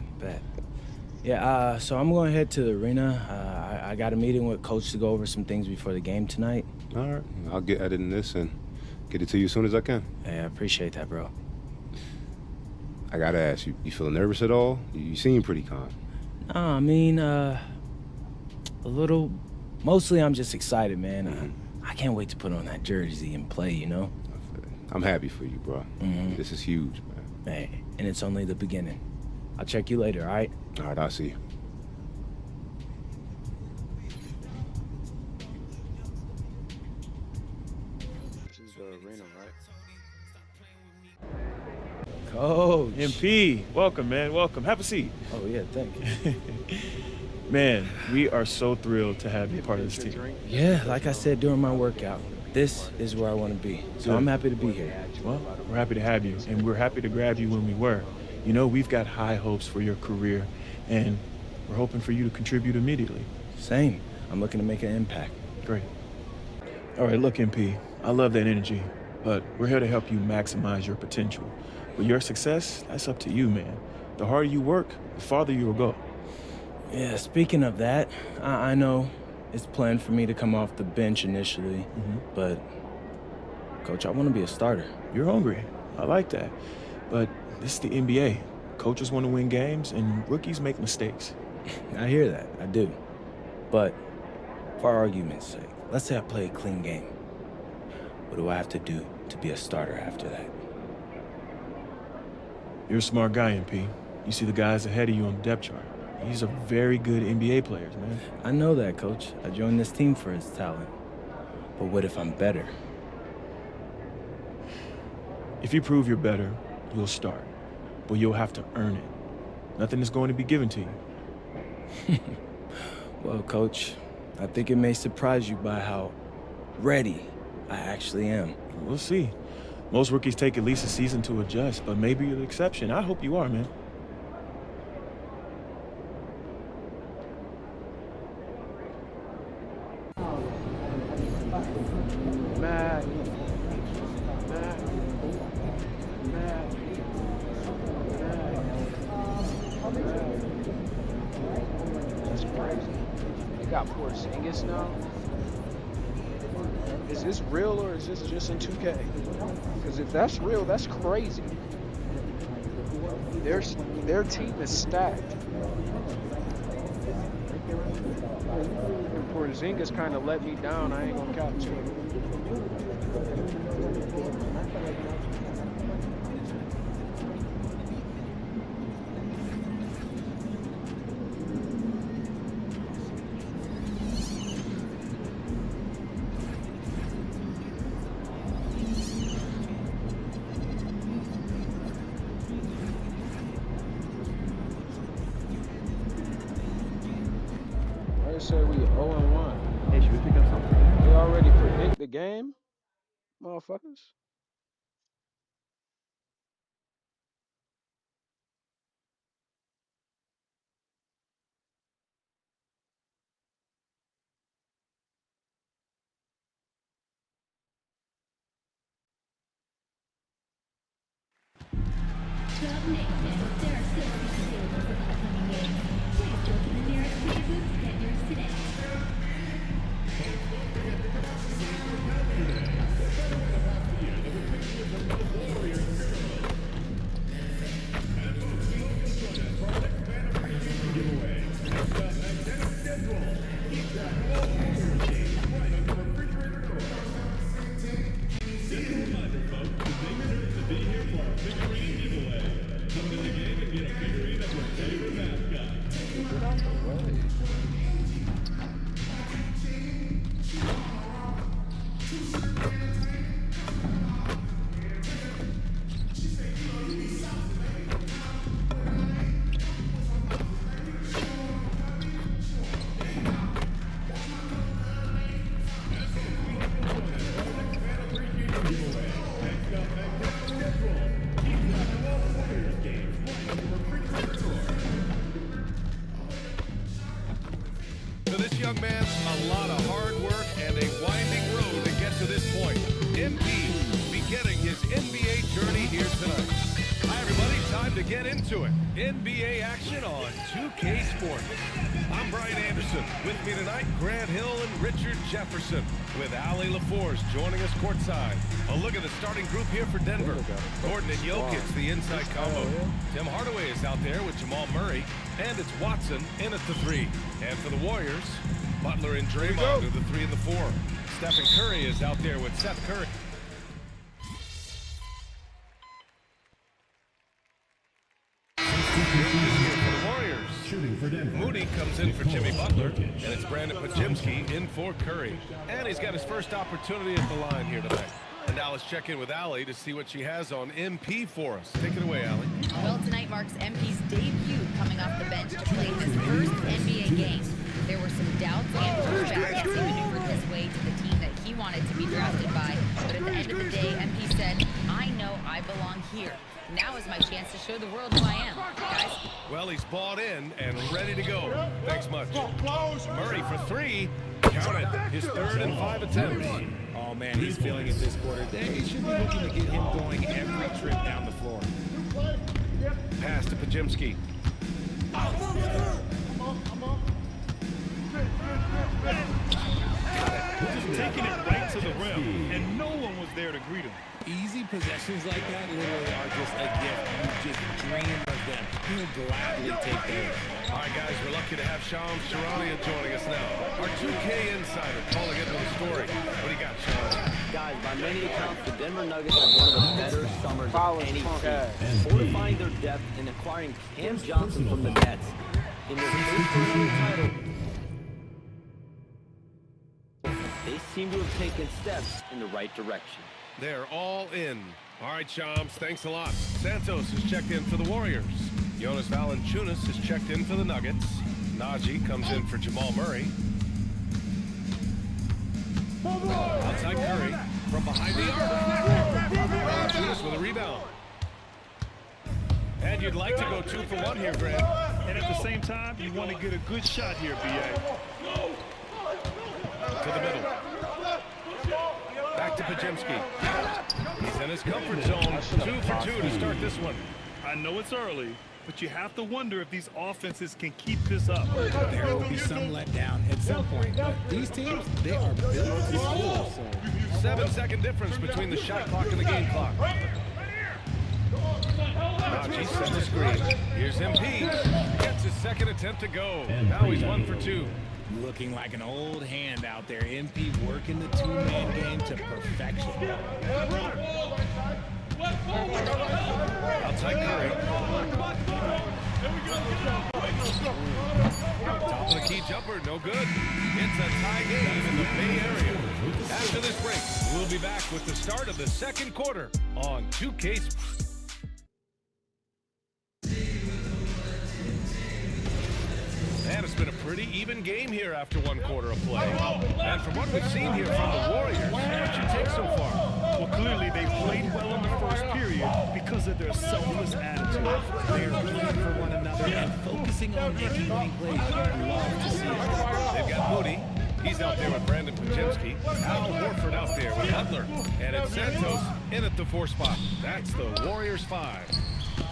Yeah, so I'm going to head to the arena. I got a meeting with Coach to go over some things before the game tonight. All right, I'll get editing this and Get it to you as soon as I can. Hey, I appreciate that, bro. I gotta ask you, you feeling nervous at all? You seem pretty calm. Nah, I mean, a little. Mostly I'm just excited, man. I can't wait to put on that jersey and play, you know? I'm happy for you, bro. This is huge, man. Hey, and it's only the beginning. I'll check you later, all right? All right, I'll see you. This is the arena, right? Coach. MP, welcome, man. Welcome. Have a seat. Oh, yeah, thank you. Man, we are so thrilled to have you part of this team. Yeah, like I said during my workout, this is where I want to be. So Good. I'm happy to be here. Well, we're happy to have you, and we're happy to grab you when we were. You know, we've got high hopes for your career, and we're hoping for you to contribute immediately. Same. I'm looking to make an impact. Great. All right, look, MP, I love that energy, but we're here to help you maximize your potential. But your success, that's up to you, man. The harder you work, the farther you will go. Yeah, speaking of that, I know it's planned for me to come off the bench initially, but, Coach, I want to be a starter. You're hungry. I like that. But this is the NBA. Coaches want to win games, and rookies make mistakes. I hear that. I do. But for argument's sake, let's say I play a clean game. What do I have to do to be a starter after that? You're a smart guy, MP. You see the guys ahead of you on the depth chart. These are very good NBA players, man. I know that, Coach. I joined this team for its talent. But what if I'm better? If you prove you're better, you'll start. But you'll have to earn it. Nothing is going to be given to you. Well, Coach, I think it may surprise you by how ready I actually am. We'll see. Most rookies take at least a season to adjust, but maybe you're the exception. I hope you are, man. Matt. That's crazy. They got Porzingis now. Is this real or is this just in 2K? Because if that's real, that's crazy. Their team is stacked. And Porzingis kind of let me down. I ain't gonna cap to him. I said we 0-1. Hey, should we pick up something? They already predict the game, motherfuckers. For this young man, a lot of hard work and a winding road to get to this point. MP beginning his NBA journey here tonight. Hi, everybody. Time to get into it. NBA action on 2K Sports. I'm Brian Anderson. With me tonight, Grant Hill and Richard Jefferson, with Ali LaForce joining us courtside. A look at the starting group here for Denver. Gordon and Jokic, the inside combo. Tim Hardaway is out there with Jamal Murray, and it's Watson in at the 3. And for the Warriors, Butler and Draymond are the 3 and the 4. Stephen Curry is out there with Seth Curry. For the Warriors, Moody comes in for Jimmy Butler, and it's Brandon Pajimski in for Curry. And he's got his first opportunity at the line here tonight. And now let's check in with Allie to see what she has on MP for us. Take it away, Allie. Well, tonight marks MP's debut coming off the bench to play his first NBA game. There were some doubts and pushback as he maneuvered his way to the team that he wanted to be drafted by. But at the end of the day, MP said, I know I belong here. Now is my chance to show the world who I am, guys. Well, he's bought in and ready to go. Thanks much. Murray for 3. Count it. His 3rd and 5 attempts. Oh, man, he's feeling it this quarter. They should be looking to get him going every trip down the floor. Pass to Pajimski. Just taking it right to the rim, and no one was there to greet him. Easy possessions like that literally are just a gift. You just dream of them. He'll gladly take them. All right, guys, we're lucky to have Shams Charania joining us now. Our 2K insider calling into the story. What do you got, Shams? Guys, by many accounts, the Denver Nuggets are one of the better summers of any team. Fortifying their depth and acquiring Cam Johnson from the Nets in their first title. They seem to have taken steps in the right direction. They're all in. All right, Shams, thanks a lot. Santos has checked in for the Warriors. Jonas Valanciunas has checked in for the Nuggets. Najee comes in for Jamal Murray. Outside Curry from behind the arc. Valanciunas with a rebound. And you'd like to go 2 for 1 here, Grant. And at the same time, you want to get a good shot here, B.A. To the middle. Back to Pajimski. He's in his comfort zone. 2 for 2 to start this one. I know it's early, but you have to wonder if these offenses can keep this up. There will be some letdown at some point, but these teams, they are built to score. 7-second difference between the shot clock and the game clock. Najee sets the screen. Here's MP. Gets his second attempt to go. Now he's 1 for 2. Looking like an old hand out there. MP working the 2-man game to perfection. Outside Curry. Top of the key jumper, no good. It's a tie game in the Bay Area. After this break, we'll be back with the start of the second quarter on 2K. And it's been a pretty even game here after 1 quarter of play. And from what we've seen here from the Warriors, what's your take so far? Well, clearly they played well in the first period because of their selfless attitude. They are playing for one another and focusing on making winning plays. Love to see it. They've got Moody. He's out there with Brandon Pajimski. Al Horford out there with Butler. And it's Santos in at the 4 spot. That's the Warriors 5.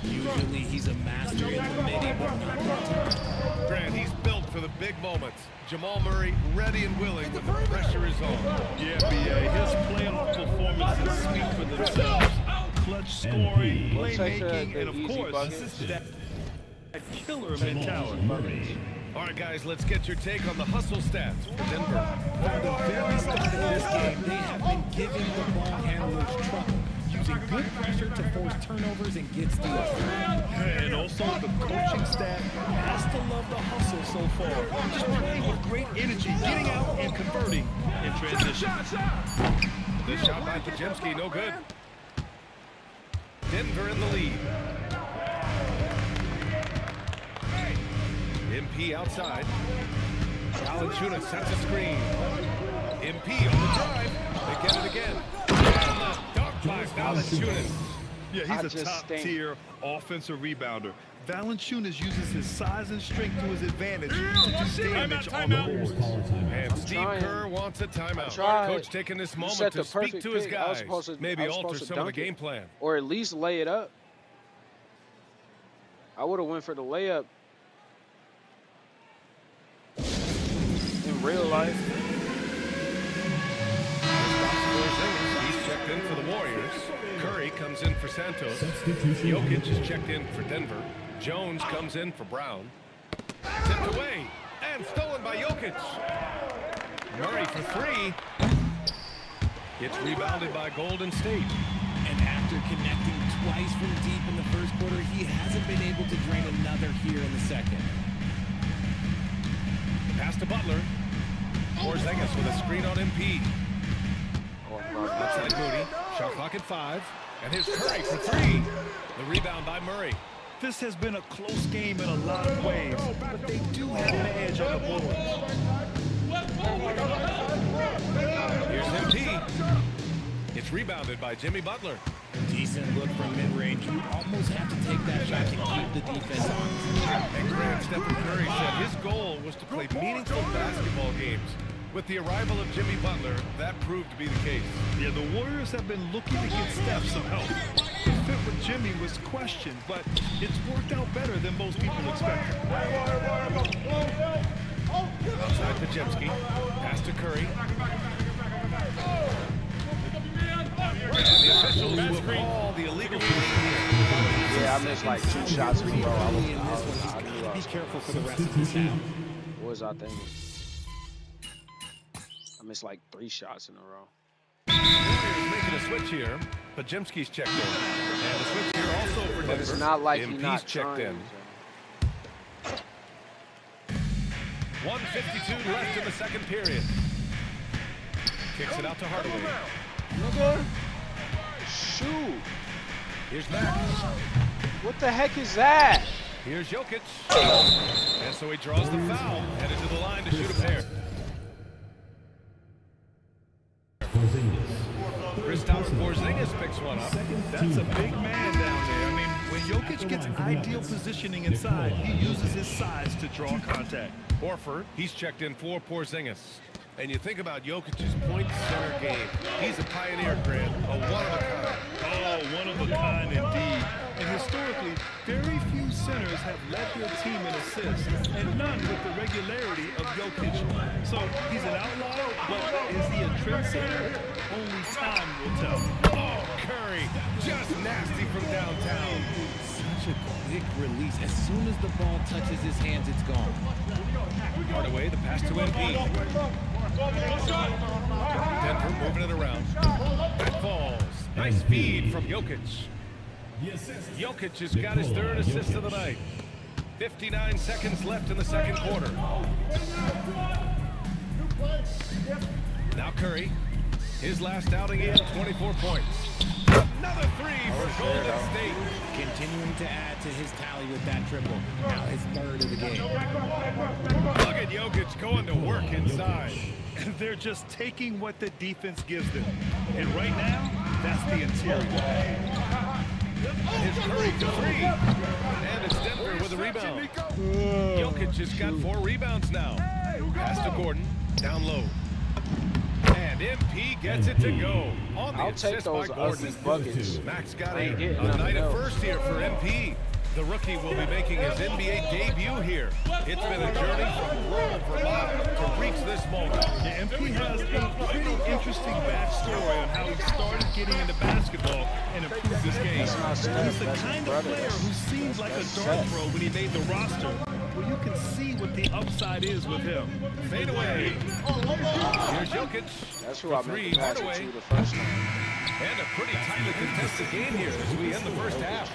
Usually he's a master in the midi, but not that time. Grant, he's built for the big moments. Jamal Murray ready and willing when the pressure is on. Yeah, B.A. His playoff performances speak for themselves. Clutch scoring, playmaking, and of course, that killer mentality. All right, guys, let's get your take on the hustle stats for Denver. From the very start of this game, they have been giving the ball handlers trouble, using good pressure to force turnovers and get steals. And also, the coaching staff has to love the hustle so far. Just playing with great energy, getting out and converting in transition. This shot by Pajimski, no good. Denver in the lead. MP outside. Valanciunas sets a screen. MP on the drive. They get it again. And the dunk by Valanciunas. Yeah, he's a top-tier offensive rebounder. Valanciunas uses his size and strength to his advantage to do damage on the boards. And Steve Kerr wants a timeout. Coach taking this moment to speak to his guys. Maybe alter some of the game plan. Or at least lay it up. I would have went for the layup in real life. He's checked in for the Warriors. Curry comes in for Santos. Jokic is checked in for Denver. Jones comes in for Brown. Tipped away and stolen by Jokic. Murray for three. It's rebounded by Golden State. And after connecting twice from deep in the first quarter, he hasn't been able to drain another here in the second. Pass to Butler. Porzingis with a screen on MP. Outside Moody. Shot clock at 5. And here's Curry for three. The rebound by Murray. This has been a close game in a lot of ways, but they do have an edge on the board. Here's MP. It's rebounded by Jimmy Butler. Decent look from mid-range. You almost have to take that shot to keep the defense honest. And Grant Stephen Curry said his goal was to play meaningful basketball games. With the arrival of Jimmy Butler, that proved to be the case. Yeah, the Warriors have been looking to get Steph some help. The fit with Jimmy was questioned, but it's worked out better than most people expected. Outside Pajemski. Pass to Curry. And the officials will call the illegal foul. Yeah, I missed like 2 shots in a row. I knew Be careful for the rest of this out. What was I thinking? I missed like 3 shots in a row. Warriors making a switch here. Pajemski's checked in. And a switch here also for Denver. But it's not like he's MP's not checked trying. in. 1:52 left in the second period. Kicks it out to Hardaway. Nigga. Shoot. Here's Max. What the heck is that? Here's Jokic. And so he draws the foul. Headed to the line to shoot a pair. Kristaps Porzingis picks one up. That's a big man down there. I mean, when Jokic gets ideal positioning inside, he uses his size to draw contact. Horford, he's checked in for Porzingis. And you think about Jokic's point center game. He's a pioneer, Grant, a one-of-a-kind. Oh, one of a kind indeed. And historically, very few centers have led their team in assists, and none with the regularity of Jokic. So he's an outlier, but is he a trendsetter? Only time will tell. Oh, Curry, just nasty from downtown. Such a quick release. As soon as the ball touches his hands, it's gone. Hardaway, the pass to MP. Denver moving it around. That falls. Nice feed from Jokic. Jokic has got his third assist of the night. 59 seconds left in the second quarter. Now Curry. His last outing in, 24 points. Another three for Golden State. Continuing to add to his tally with that triple. Now his third of the game. Look at Jokic going to work inside. They're just taking what the defense gives them. And right now, that's the interior. It's Curry to three. And it's Denver with a rebound. Jokic has got 4 rebounds now. Pass to Gordon. Down low. And MP gets it to go. On the assist by Gordon. Buckets. Max got a night at first here for MP. The rookie will be making his NBA debut here. It's been a journey from rural Vermont to reach this moment. Yeah, MP has a pretty interesting backstory on how he started getting into basketball and improved his game. He's the kind of player who seemed like a dart throw when he made the roster. Well, you can see what the upside is with him. Fade away. Here's Jokic. That's who I meant to pass it to the first time. And a pretty tightly contested game here as we end the first half.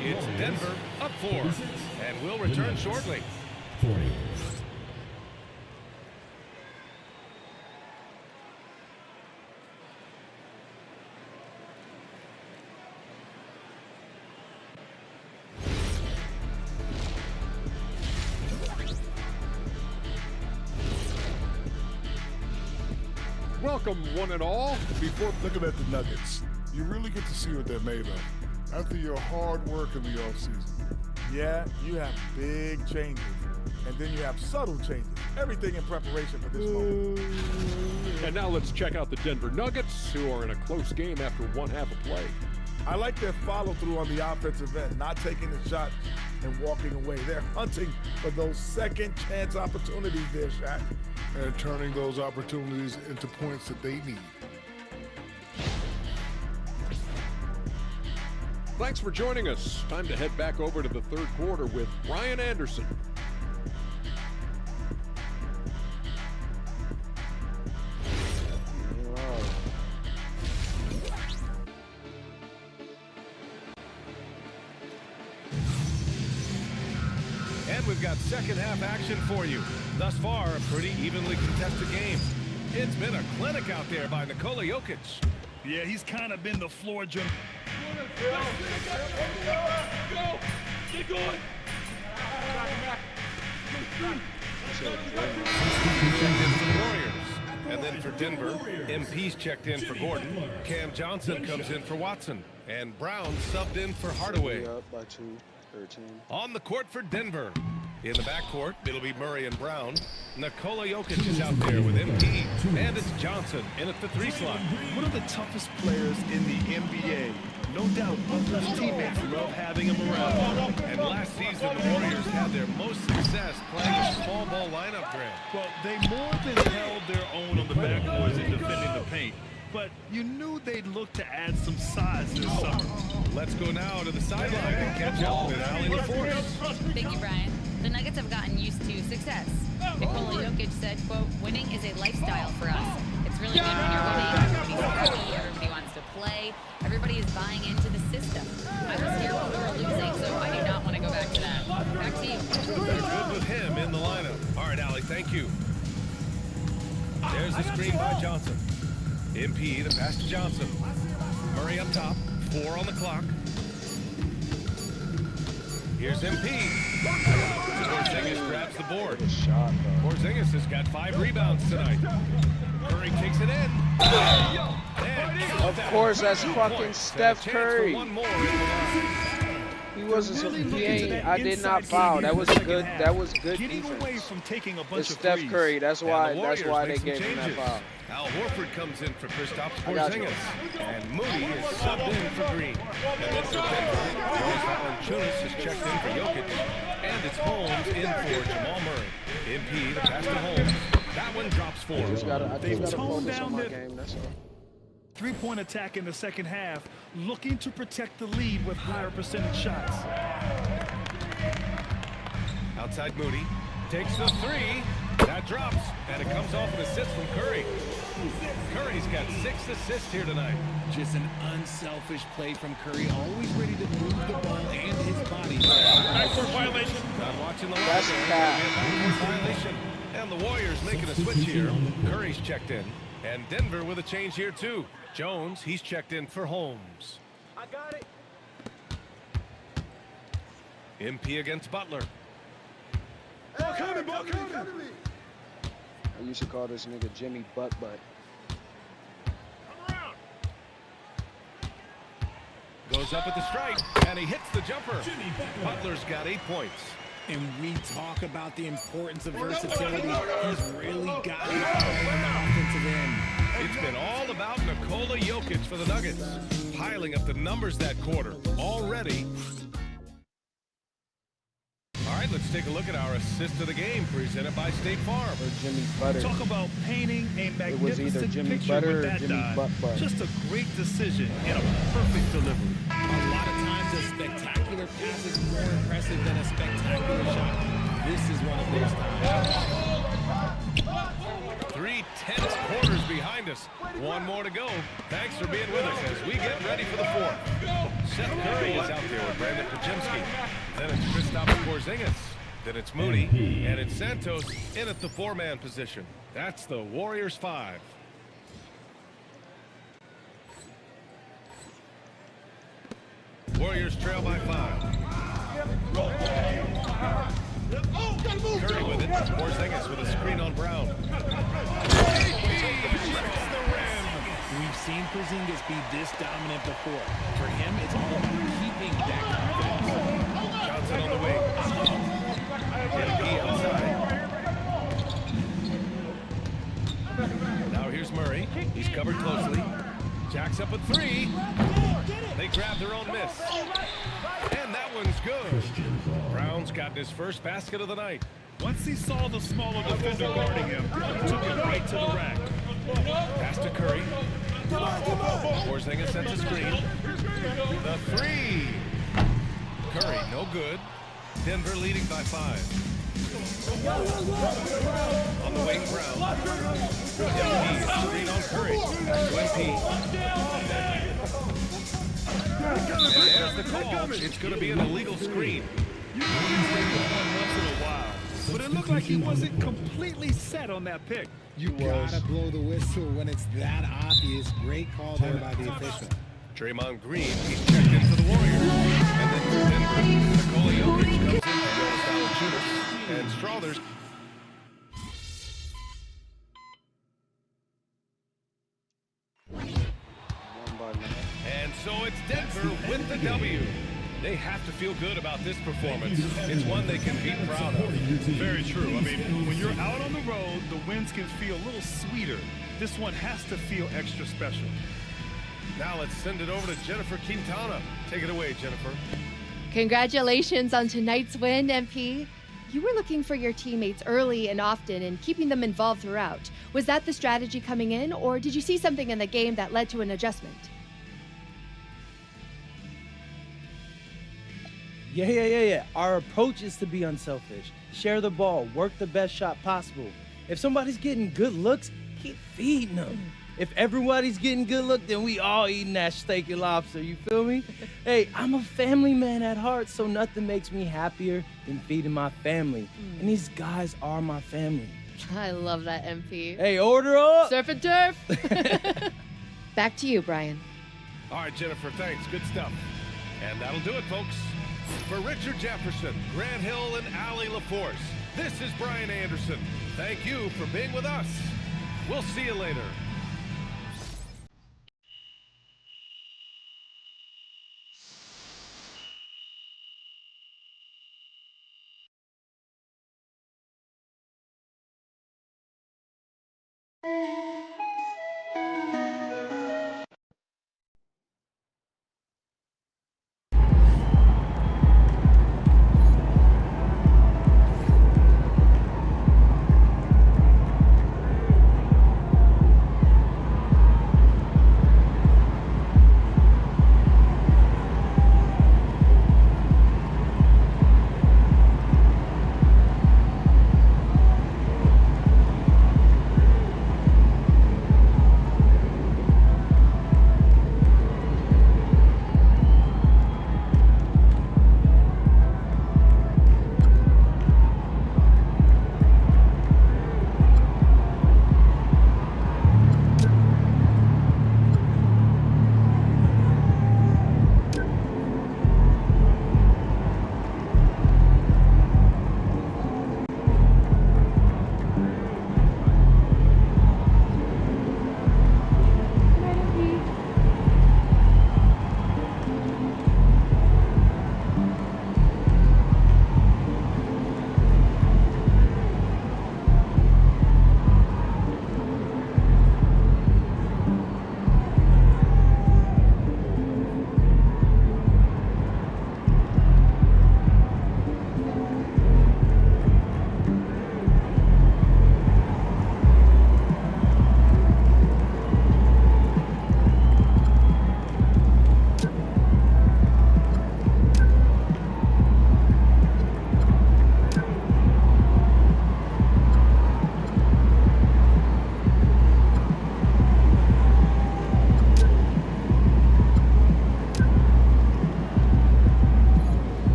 It's Denver up 4, and we'll return shortly. Welcome, one and all. Before looking at the Nuggets, you really get to see what they're made of. After your hard work in the offseason. Yeah, you have big changes. And then you have subtle changes. Everything in preparation for this moment. And now let's check out the Denver Nuggets, who are in a close game after one half of play. I like their follow-through on the offensive end, not taking the shot and walking away. They're hunting for those second chance opportunities there, Shaq. And turning those opportunities into points that they need. Thanks for joining us. Time to head back over to the third quarter with Ryan Anderson. And we've got second half action for you. Thus far, a pretty evenly contested game. It's been a clinic out there by Nikola Jokic. Yeah, he's kind of been the floor general. Go! Get going! Checked in for the Warriors. And then for Denver, MP's checked in for Gordon. Cam Johnson comes in for Watson. And Brown subbed in for Hardaway. Up by 2, 13. On the court for Denver. In the backcourt, it'll be Murray and Brown. Nikola Jokic is out there with MP. And it's Johnson in at the 3 slot. One of the toughest players in the NBA. No doubt Butler's teammates love having him around. And last season, the Warriors had their most success playing a small ball lineup grab. Well, they more than held their own on the backboards in defending the paint. But you knew they'd look to add some size this summer. Let's go now to the sideline and catch up with Allie LaForce. Thank you, Brian. The Nuggets have gotten used to success. Nikola Jokic said, quote, winning is a lifestyle for us. It's really good when you're winning. Everybody's happy. Everybody wants to play. Everybody is buying into the system. I was here when we were losing, so I do not want to go back to that. Back to you. They're good with him in the lineup. All right, Allie, thank you. There's the screen by Johnson. MP, the pass to Johnson. Murray up top, 4 on the clock. Here's MP. Porzingis grabs the board. Porzingis has got 5 rebounds tonight. Curry kicks it in. Of course, that's fucking Steph Curry. He wasn't. He ain't. I did not foul. That was good. That was good defense. It's Steph Curry. That's why. That's why they gave him that foul. Al Horford comes in for Kristaps Porzingis. And Moody is subbed in for Green. And then for Denver, Valanciunas is checked in for Jokic. And it's Holmes in for Jamal Murray. MP, the pass to Holmes. That one drops 4. They've toned down their three-point attack in the second half, looking to protect the lead with higher percentage shots. Outside Moody. Takes the 3. That drops, and it comes off an assist from Curry. Curry's got 6 assists here tonight. Just an unselfish play from Curry, always ready to move the ball and his body. Backcourt violation. Not watching the That's a foul. Violation. And the Warriors making a switch here. Curry's checked in. And Denver with a change here, too. Jones, he's checked in for Holmes. I got it. MP against Butler. I used to call this nigga Jimmy Butt. Goes up at the stripe, and he hits the jumper. Butler's got 8 points. And we talk about the importance of versatility. He's really got it all on the offensive end. It's been all about Nikola Jokic for the Nuggets, piling up the numbers that quarter already. All right, let's take a look at our assist of the game presented by State Farm. Or Jimmy Butter. Talk about painting a It was either magnificent Jimmy picture Butter with or that Jimmy dive. Butt. Just a great decision and a perfect delivery. A lot of times a spectacular pass is more impressive than a spectacular shot. This is one of those times. 3 tense quarters behind us. 1 more to go. Thanks for being with us as we get ready for the 4th. Seth Curry is out there with Brandon Pajemski. Then it's Kristaps Porzingis. Then it's Moody. And it's Santos in at the 4-man position. That's the Warriors 5. Warriors trail by 5. Curry with it. Porzingis with a screen on Brown. We've seen Porzingis be this dominant before. For him, it's all about keeping that confidence. Johnson on the wing. MP outside. Now here's Murray. He's covered closely. Jacks up a three. They grab their own miss. And that one's good. Brown's gotten his first basket of the night. Once he saw the smaller defender guarding him, he took it right to the rack. Pass to Curry. Porzingis sets a screen. The three. Curry, no good. Denver leading by 5. On the wing, Brown. MP, screen on Curry. And there's the call. It's going to be an illegal screen. You can take one once in a while, but it looked like he wasn't completely set on that pick. You gotta blow the whistle when it's that obvious. Great call there by the official. Draymond Green, he's checked in for the Warriors. And then for Denver, Nikola Jokic comes in to go to foul shooters. And Strothers. And so it's Denver with the W. They have to feel good about this performance. It's one they can be proud of. Very true. I mean, when you're out on the road, the wins can feel a little sweeter. This one has to feel extra special. Now let's send it over to Jennifer Quintana. Take it away, Jennifer. Congratulations on tonight's win, MP. You were looking for your teammates early and often and keeping them involved throughout. Was that the strategy coming in, or did you see something in the game that led to an adjustment? Yeah. Our approach is to be unselfish. Share the ball, work the best shot possible. If somebody's getting good looks, keep feeding them. If everybody's getting good look, then we all eating that steak and lobster, you feel me? Hey, I'm a family man at heart, so nothing makes me happier than feeding my family. And these guys are my family. I love that, MP. Hey, order up! Surf and turf! Back to you, Brian. All right, Jennifer, thanks. Good stuff. And that'll do it, folks. For Richard Jefferson, Grant Hill, and Allie LaForce, this is Brian Anderson. Thank you for being with us. We'll see you later.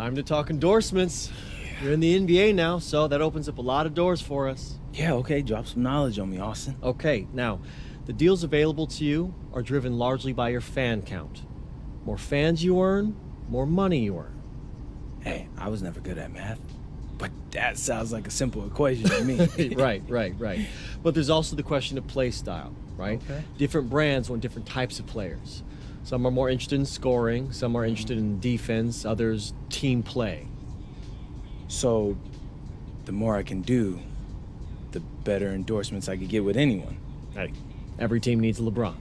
Time to talk endorsements. You're in the NBA now, so that opens up a lot of doors for us. Yeah, okay, drop some knowledge on me, Austin. Okay, now, the deals available to you are driven largely by your fan count. More fans you earn, more money you earn. Hey, I was never good at math, but that sounds like a simple equation to me. Right. But there's also the question of play style, right? Okay. Different brands want different types of players. Some are more interested in scoring, some are interested in defense, others team play. So, the more I can do, the better endorsements I could get with anyone. Hey, every team needs a LeBron.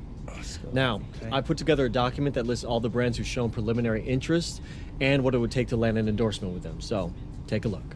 Now, I put together a document that lists all the brands who've shown preliminary interest and what it would take to land an endorsement with them. So, take a look.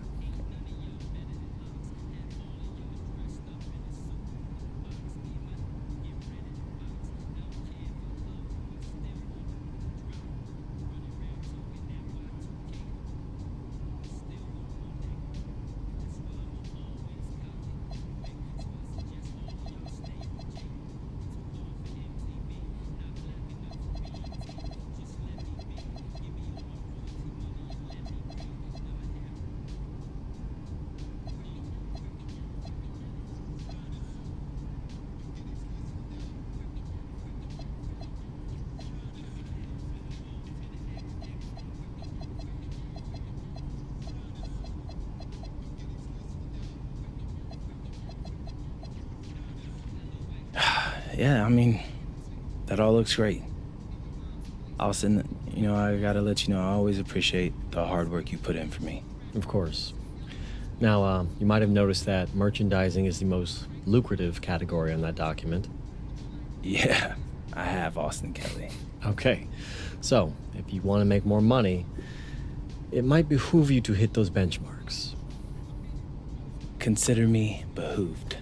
Yeah, I mean, that all looks great. Austin, I gotta let you know, I always appreciate the hard work you put in for me. Of course. Now, you might have noticed that merchandising is the most lucrative category on that document. Yeah, I have, Austin Kelly. Okay, so if you want to make more money, it might behoove you to hit those benchmarks. Consider me behooved.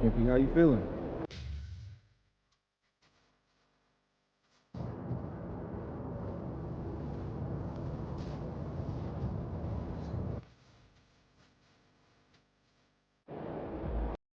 MP, how you feeling?